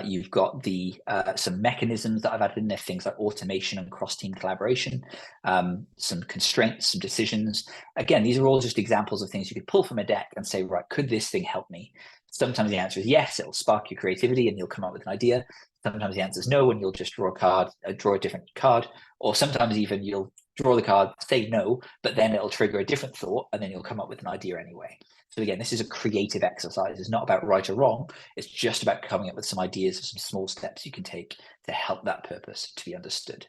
You've got the some mechanisms that I've added in there, things like automation and cross-team collaboration, some constraints, some decisions. Again, these are all just examples of things you could pull from a deck and say, right, could this thing help me? Sometimes the answer is yes, it'll spark your creativity and you'll come up with an idea. Sometimes the answer is no, and you'll just draw a different card. Or sometimes even you'll draw the card, say no, but then it'll trigger a different thought, and then you'll come up with an idea anyway. So again, this is a creative exercise. It's not about right or wrong. It's just about coming up with some ideas of some small steps you can take to help that purpose to be understood.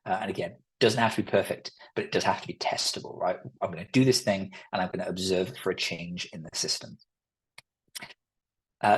And again, doesn't have to be perfect, but it does have to be testable, right? I'm going to do this thing, and I'm going to observe for a change in the system.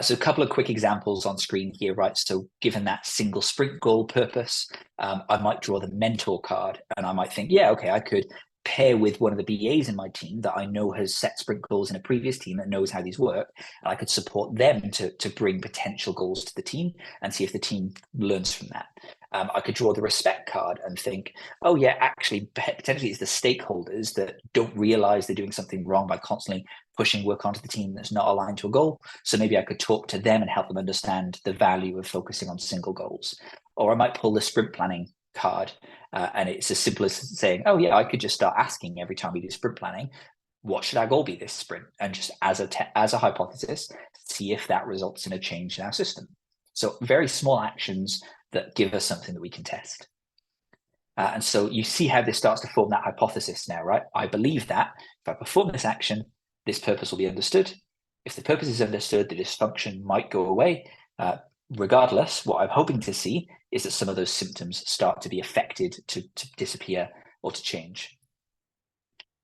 So a couple of quick examples on screen here, right? So given that single sprint goal purpose, I might draw the mentor card, and I might think, yeah, okay, I could pair with one of the BAs in my team that I know has set sprint goals in a previous team that knows how these work, and I could support them to bring potential goals to the team and see if the team learns from that. I could draw the respect card and think, oh yeah, actually, potentially it's the stakeholders that don't realize they're doing something wrong by constantly pushing work onto the team that's not aligned to a goal. So maybe I could talk to them and help them understand the value of focusing on single goals. Or I might pull the sprint planning card, and it's as simple as saying, oh yeah, I could just start asking every time we do sprint planning, what should our goal be this sprint? And just as a hypothesis, see if that results in a change in our system. So very small actions that give us something that we can test. And so you see how this starts to form that hypothesis now, right? I believe that if I perform this action, this purpose will be understood. If the purpose is understood, the dysfunction might go away. Regardless, what I'm hoping to see is that some of those symptoms start to be affected, to disappear or to change.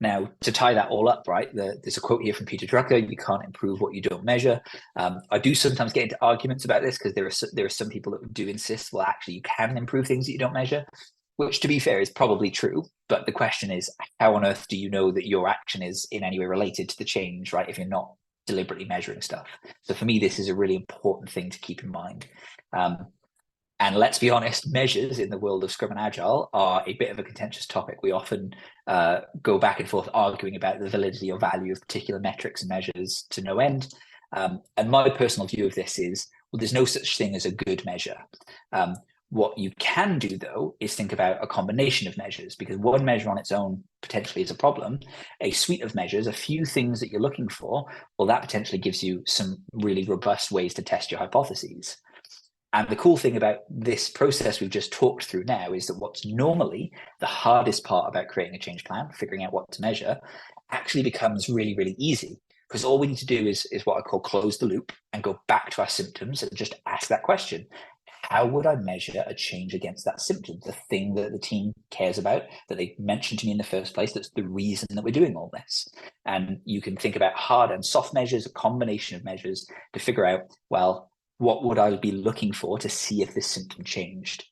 Now, to tie that all up, right, there's a quote here from Peter Drucker, you can't improve what you don't measure. I do sometimes get into arguments about this because there are some people that do insist, well, actually, you can improve things that you don't measure, which, to be fair, is probably true. But the question is, how on earth do you know that your action is in any way related to the change, right, if you're not deliberately measuring stuff? So for me, this is a really important thing to keep in mind. And let's be honest, measures in the world of Scrum and Agile are a bit of a contentious topic. We often go back and forth arguing about the validity or value of particular metrics and measures to no end. And my personal view of this is, well, there's no such thing as a good measure. What you can do, though, is think about a combination of measures, because one measure on its own potentially is a problem. A suite of measures, a few things that you're looking for, well, that potentially gives you some really robust ways to test your hypotheses. And the cool thing about this process we've just talked through now is that what's normally the hardest part about creating a change plan, figuring out what to measure, actually becomes really, really easy. Because all we need to do is what I call close the loop and go back to our symptoms and just ask that question. How would I measure a change against that symptom, the thing that the team cares about, that they mentioned to me in the first place, that's the reason that we're doing all this? And you can think about hard and soft measures, a combination of measures to figure out, well, what would I be looking for to see if this symptom changed?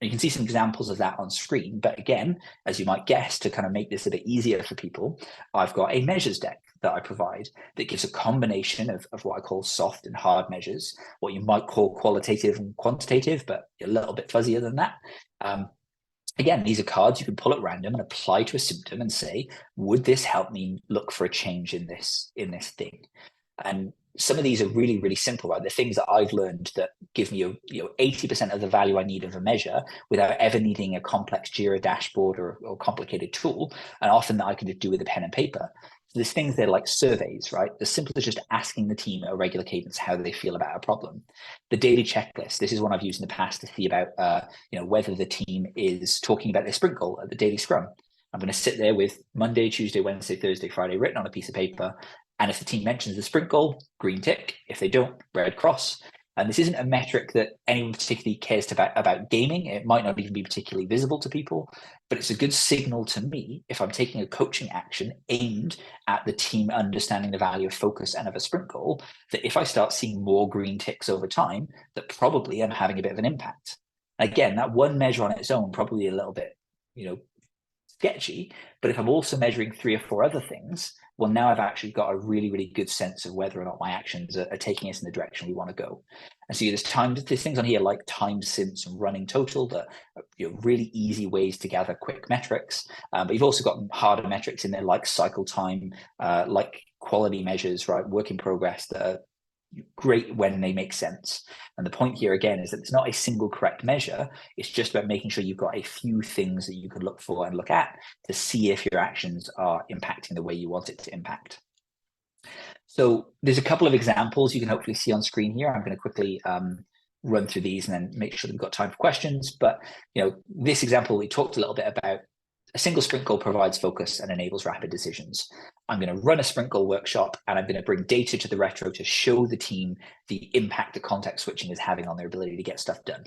And you can see some examples of that on screen. But again, as you might guess, to kind of make this a bit easier for people, I've got a measures deck that I provide that gives a combination of what I call soft and hard measures, what you might call qualitative and quantitative, but a little bit fuzzier than that. Again, these are cards you can pull at random and apply to a symptom and say, would this help me look for a change in this thing? And some of these are really, really simple, right? The things that I've learned that give me 80% of the value I need of a measure without ever needing a complex Jira dashboard or complicated tool, and often that I can just do with a pen and paper. So there's things that are like surveys, right? As simple as just asking the team at a regular cadence how they feel about a problem. The daily checklist, this is one I've used in the past to see about whether the team is talking about their sprint goal at the daily scrum. I'm going to sit there with Monday, Tuesday, Wednesday, Thursday, Friday written on a piece of paper. And if the team mentions the sprint goal, green tick. If they don't, red cross. And this isn't a metric that anyone particularly cares about gaming. It might not even be particularly visible to people, but it's a good signal to me if I'm taking a coaching action aimed at the team understanding the value of focus and of a sprint goal, that if I start seeing more green ticks over time, that probably I'm having a bit of an impact. Again, that one measure on its own, probably a little bit, sketchy, but if I'm also measuring 3 or 4 other things, well, now I've actually got a really, really good sense of whether or not my actions are taking us in the direction we want to go. And so there's things on here like time since and running total that are really easy ways to gather quick metrics. But you've also got harder metrics in there like cycle time, like quality measures, right? Work in progress that are great when they make sense. And the point here again is that it's not a single correct measure. It's just about making sure you've got a few things that you can look for and look at to see if your actions are impacting the way you want it to impact. So there's a couple of examples you can hopefully see on screen here. I'm going to quickly run through these and then make sure that we've got time for questions. But this example, we talked a little bit about a single sprint goal provides focus and enables rapid decisions. I'm going to run a sprint goal workshop and I'm going to bring data to the retro to show the team the impact that context switching is having on their ability to get stuff done.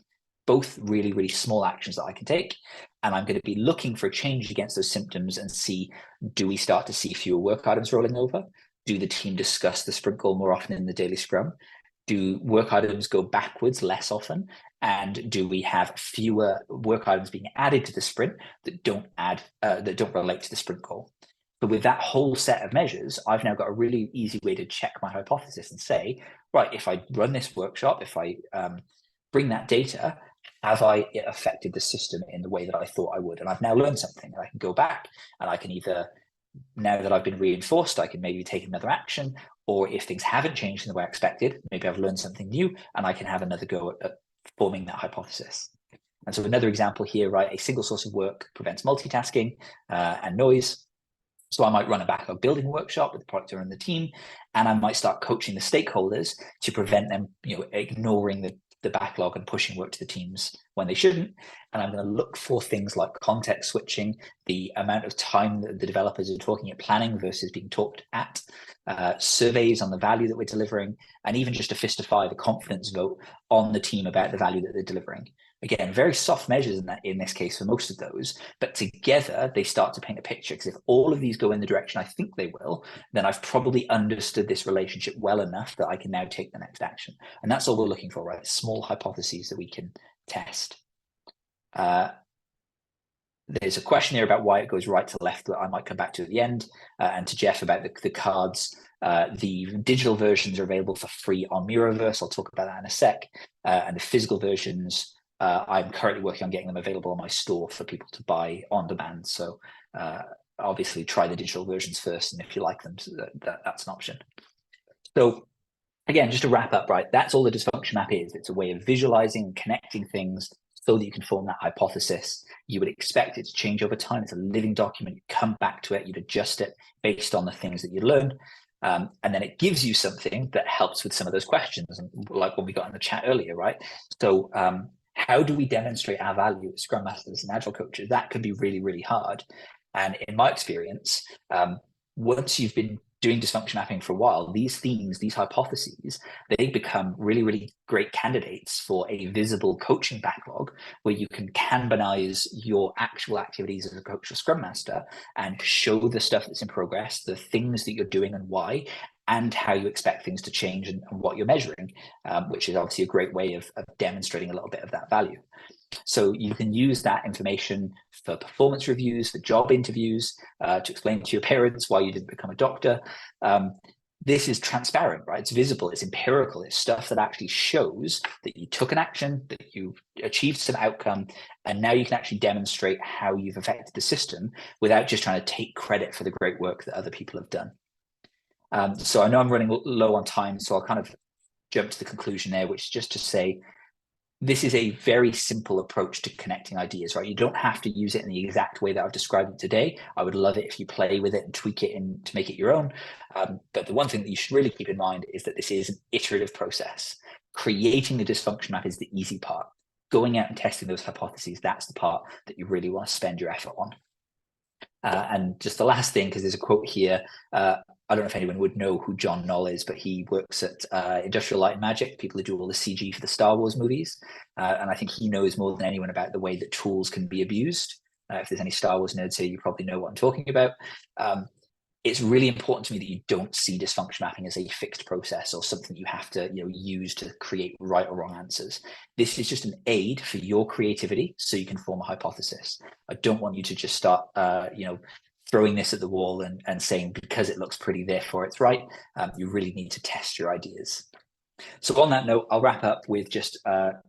Both really, really small actions that I can take. And I'm going to be looking for a change against those symptoms and see, do we start to see fewer work items rolling over? Do the team discuss the sprint goal more often in the daily scrum? Do work items go backwards less often? And do we have fewer work items being added to the sprint that don't relate to the sprint goal? But with that whole set of measures, I've now got a really easy way to check my hypothesis and say, right, if I run this workshop, if I bring that data, have I affected the system in the way that I thought I would? And I've now learned something. And I can go back and I can either, now that I've been reinforced, I can maybe take another action, or if things haven't changed in the way I expected, maybe I've learned something new and I can have another go at forming that hypothesis. And so another example here, right, a single source of work prevents multitasking and noise. So I might run a backlog building workshop with the product owner and the team, and I might start coaching the stakeholders to prevent them, ignoring the backlog and pushing work to the teams when they shouldn't. And I'm going to look for things like context switching, the amount of time that the developers are talking at planning versus being talked at, surveys on the value that we're delivering, and even just a fist of 5, a confidence vote on the team about the value that they're delivering. Again, very soft measures in this case for most of those, but together they start to paint a picture, because if all of these go in the direction I think they will, then I've probably understood this relationship well enough that I can now take the next action. And that's all we're looking for, right? Small hypotheses that we can test. There's a question here about why it goes right to left that I might come back to at the end, and to Jeff about the cards. The digital versions are available for free on Miroverse. I'll talk about that in a sec. And the physical versions I'm currently working on getting them available on my store for people to buy on demand. So obviously try the digital versions first, and if you like them, so that's an option. So again, just to wrap up, right, that's all the dysfunction map is. It's a way of visualizing and connecting things so that you can form that hypothesis. You would expect it to change over time. It's a living document. You come back to it, you'd adjust it based on the things that you learned. And then it gives you something that helps with some of those questions, and like what we got in the chat earlier, right? So how do we demonstrate our value as Scrum Masters and Agile coaches? That can be really, really hard. And in my experience, once you've been doing dysfunction mapping for a while, these themes, these hypotheses, they become really, really great candidates for a visible coaching backlog where you can Kanbanize your actual activities as a coach or Scrum Master and show the stuff that's in progress, the things that you're doing and why, and how you expect things to change and what you're measuring, which is obviously a great way of demonstrating a little bit of that value. So you can use that information for performance reviews, for job interviews, to explain to your parents why you didn't become a doctor. This is transparent, right? It's visible, it's empirical, it's stuff that actually shows that you took an action, that you achieved some outcome, and now you can actually demonstrate how you've affected the system without just trying to take credit for the great work that other people have done. So I know I'm running low on time, so I'll kind of jump to the conclusion there, which is just to say, this is a very simple approach to connecting ideas, right? You don't have to use it in the exact way that I've described it today. I would love it if you play with it and tweak it in to make it your own. But the one thing that you should really keep in mind is that this is an iterative process. Creating the dysfunction map is the easy part. Going out and testing those hypotheses, that's the part that you really want to spend your effort on. And just the last thing, because there's a quote here, I don't know if anyone would know who John Knoll is, but he works at Industrial Light and Magic, people who do all the CG for the Star Wars movies. And I think he knows more than anyone about the way that tools can be abused. If there's any Star Wars nerds here, you probably know what I'm talking about. It's really important to me that you don't see dysfunction mapping as a fixed process or something you have to use to create right or wrong answers. This is just an aid for your creativity so you can form a hypothesis. I don't want you to just start throwing this at the wall and saying because it looks pretty, therefore it's right. You really need to test your ideas. So on that note, I'll wrap up with just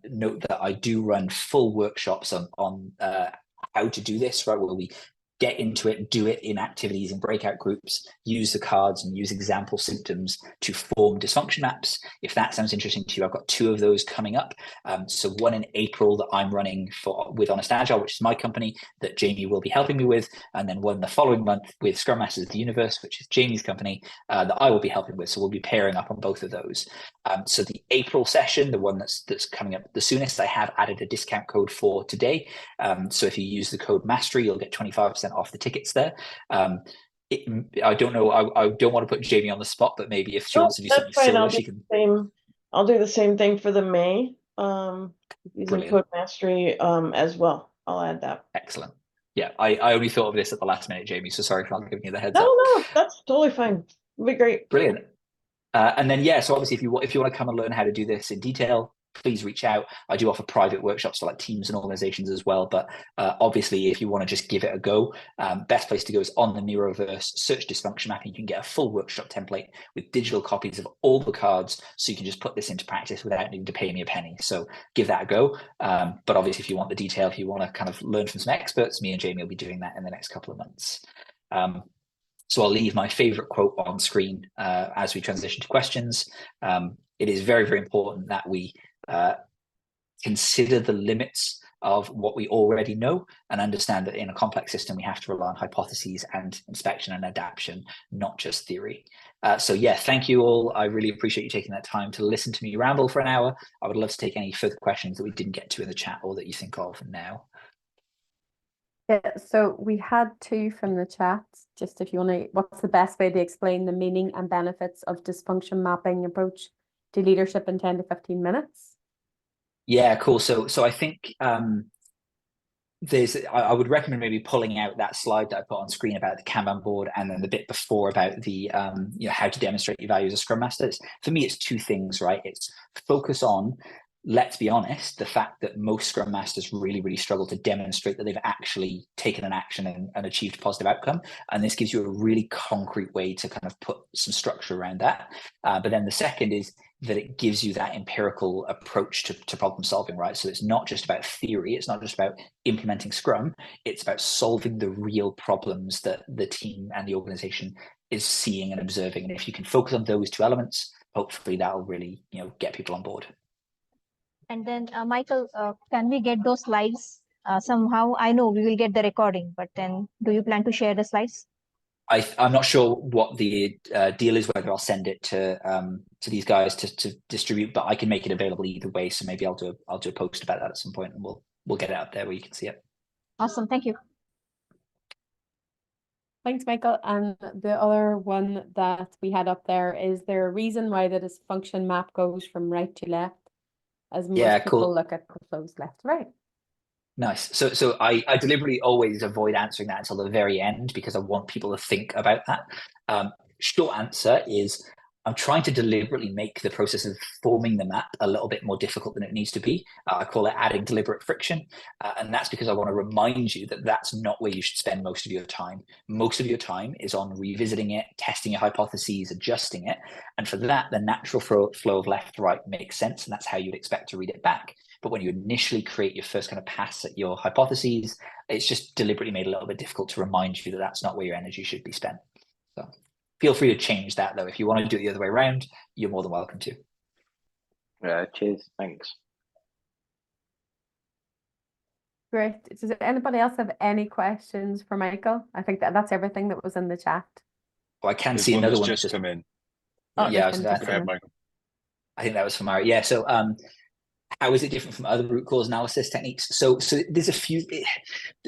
note that I do run full workshops on how to do this, right? Where we get into it, do it in activities in breakout groups, use the cards and use example symptoms to form dysfunction maps. If that sounds interesting to you, I've got 2 of those coming up. So one in April that I'm running with Honest Agile, which is my company that Jamie will be helping me with, and then one the following month with Scrum Masters of the Universe, which is Jamie's company, that I will be helping with. So we'll be pairing up on both of those. So the April session, the one that's coming up the soonest, I have added a discount code for today. So if you use the code Mastery, you'll get 25% off the tickets there. I don't know. I don't want to put Jamie on the spot, but maybe if she wants to do something similar, she can. I'll do the same thing for the May using Brilliant. code Mastery as well. I'll add that. Excellent. Yeah, I only thought of this at the last minute, Jamie. So sorry for not giving you the heads up. No, that's totally fine. It'll be great. Brilliant. And then so obviously if you want to come and learn how to do this in detail, please reach out. I do offer private workshops to like teams and organizations as well. But obviously, if you want to just give it a go, best place to go is on the Miroverse, search dysfunction mapping. You can get a full workshop template with digital copies of all the cards. So you can just put this into practice without needing to pay me a penny. So give that a go. But obviously, if you want the detail, if you want to kind of learn from some experts, me and Jamie will be doing that in the next couple of months. So I'll leave my favorite quote on screen as we transition to questions. It is very, very important that we consider the limits of what we already know and understand that in a complex system, we have to rely on hypotheses and inspection and adaptation, not just theory. So yeah, thank you all. I really appreciate you taking that time to listen to me ramble for an hour. I would love to take any further questions that we didn't get to in the chat or that you think of now. Yeah, so we had 2 from the chat. Just if you want to, what's the best way to explain the meaning and benefits of dysfunction mapping approach to leadership in 10 to 15 minutes? Yeah, cool. So I think I would recommend maybe pulling out that slide that I put on screen about the Kanban board, and then the bit before about the how to demonstrate your value as a Scrum Master. For me, it's 2 things, right? It's focus on, let's be honest, the fact that most Scrum Masters really, really struggle to demonstrate that they've actually taken an action and achieved a positive outcome. And this gives you a really concrete way to kind of put some structure around that. But then the second is, that it gives you that empirical approach to problem solving, right? So it's not just about theory, it's not just about implementing Scrum, it's about solving the real problems that the team and the organization is seeing and observing. And if you can focus on those two elements, hopefully that'll really, get people on board. And then, Michael, can we get those slides somehow? I know we will get the recording, but then do you plan to share the slides? I'm not sure what the deal is, whether I'll send it to these guys to distribute, but I can make it available either way. So maybe I'll do a post about that at some point, and we'll get it out there where you can see it. Awesome, thank you. Thanks, Michael. And the other one that we had up there, is there a reason why the dysfunction map goes from right to left, as most people cool. look at the flows left to right? Nice. So I deliberately always avoid answering that until the very end because I want people to think about that. Short answer is I'm trying to deliberately make the process of forming the map a little bit more difficult than it needs to be. I call it adding deliberate friction. And that's because I want to remind you that that's not where you should spend most of your time. Most of your time is on revisiting it, testing your hypotheses, adjusting it. And for that, the natural flow of left to right makes sense. And that's how you'd expect to read it back. But when you initially create your first kind of pass at your hypotheses, it's just deliberately made a little bit difficult to remind you that that's not where your energy should be spent. So feel free to change that, though. If you want to do it the other way around, you're more than welcome to. Yeah, cheers. Thanks. Great. Does anybody else have any questions for Michael? I think that's everything that was in the chat. Oh, I can There's see one another that's one just come in. Oh, Yeah, there's I was one just Go ahead, in. Michael. I think that was from our, yeah. So how is it different from other root cause analysis techniques? So there's a few,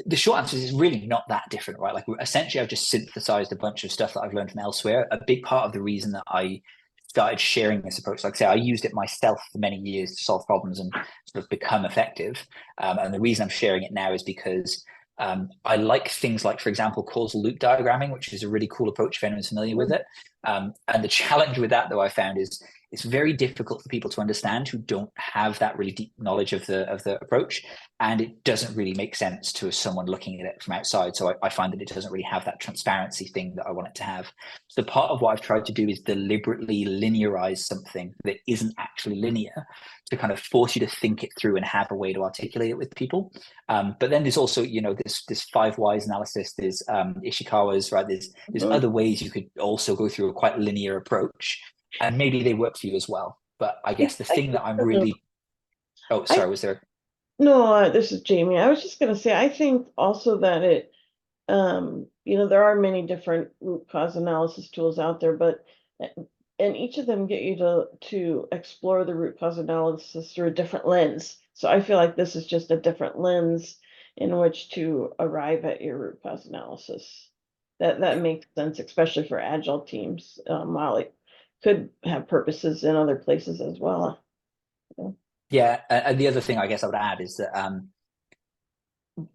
the short answer is really not that different, right? Like essentially I've just synthesized a bunch of stuff that I've learned from elsewhere. A big part of the reason that I started sharing this approach, like I say, I used it myself for many years to solve problems and sort of become effective. And the reason I'm sharing it now is because I like things like, for example, causal loop diagramming, which is a really cool approach if anyone's familiar with it. And the challenge with that, though, I found is it's very difficult for people to understand who don't have that really deep knowledge of the approach, and it doesn't really make sense to someone looking at it from outside. So I find that it doesn't really have that transparency thing that I want it to have. So part of what I've tried to do is deliberately linearize something that isn't actually linear to kind of force you to think it through and have a way to articulate it with people. But then there's also, this 5 whys analysis, there's Ishikawa's, right? There's other ways you could also go through a quite linear approach, and maybe they work for you as well. But I guess the thing that I'm really, oh, sorry, was there? No, this is Jamie. I was just going to say, I think also that it, there are many different root cause analysis tools out there, but and each of them get you to explore the root cause analysis through a different lens. So I feel like this is just a different lens in which to arrive at your root cause analysis. That makes sense, especially for agile teams, while it could have purposes in other places as well. Yeah, and the other thing I guess I would add is that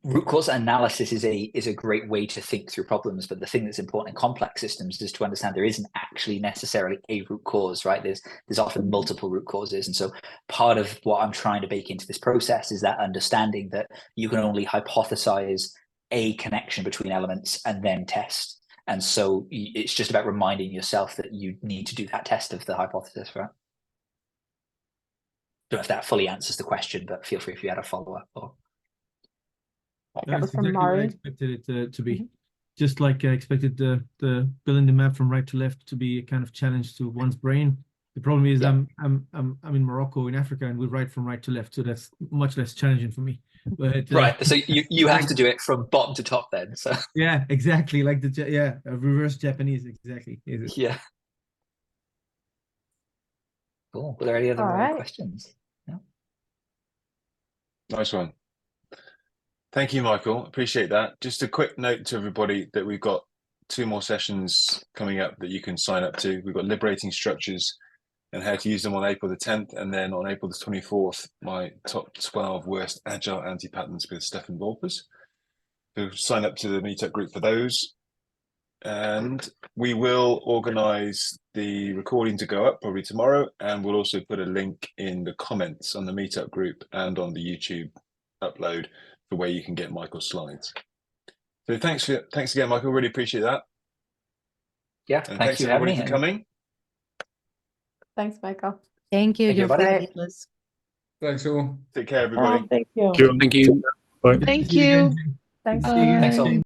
root cause analysis is a great way to think through problems, but the thing that's important in complex systems is to understand there isn't actually necessarily a root cause, right? There's often multiple root causes, and so part of what I'm trying to bake into this process is that understanding that you can only hypothesize a connection between elements and then test. And so it's just about reminding yourself that you need to do that test of the hypothesis, right? Don't know if that fully answers the question, but feel free if you had a follow-up. Or That was That's from exactly what I Mari. expected it to be. Just like I expected the building the map from right to left to be a kind of challenge to one's brain. The problem is Yeah. I'm in Morocco in Africa, and we write from right to left, so that's much less challenging for me. But right, so you have to do it from bottom to top then. So yeah, exactly, like reverse Japanese, exactly. yeah. Cool. Were there any other questions? No? Nice one. Thank you, Michael. Appreciate that. Just a quick note to everybody that we've got 2 more sessions coming up that you can sign up to. We've got liberating structures and how to use them on April the 10th. And then on April the 24th, my top 12 worst agile anti-patterns with Stefan Volpers. So sign up to the meetup group for those. And we will organize the recording to go up probably tomorrow. And we'll also put a link in the comments on the meetup group and on the YouTube upload for where you can get Michael's slides. So thanks again, Michael. Really appreciate that. Yeah, And thanks thanks everybody for coming. Thanks, Michael. Thank you. Thank you, You're everybody. fabulous. Thanks all. Take care, everybody. Thank you. Thank you. Bye. Good to Thank see you again, you. Jane. Thanks. See you again, Thanks all. Jane.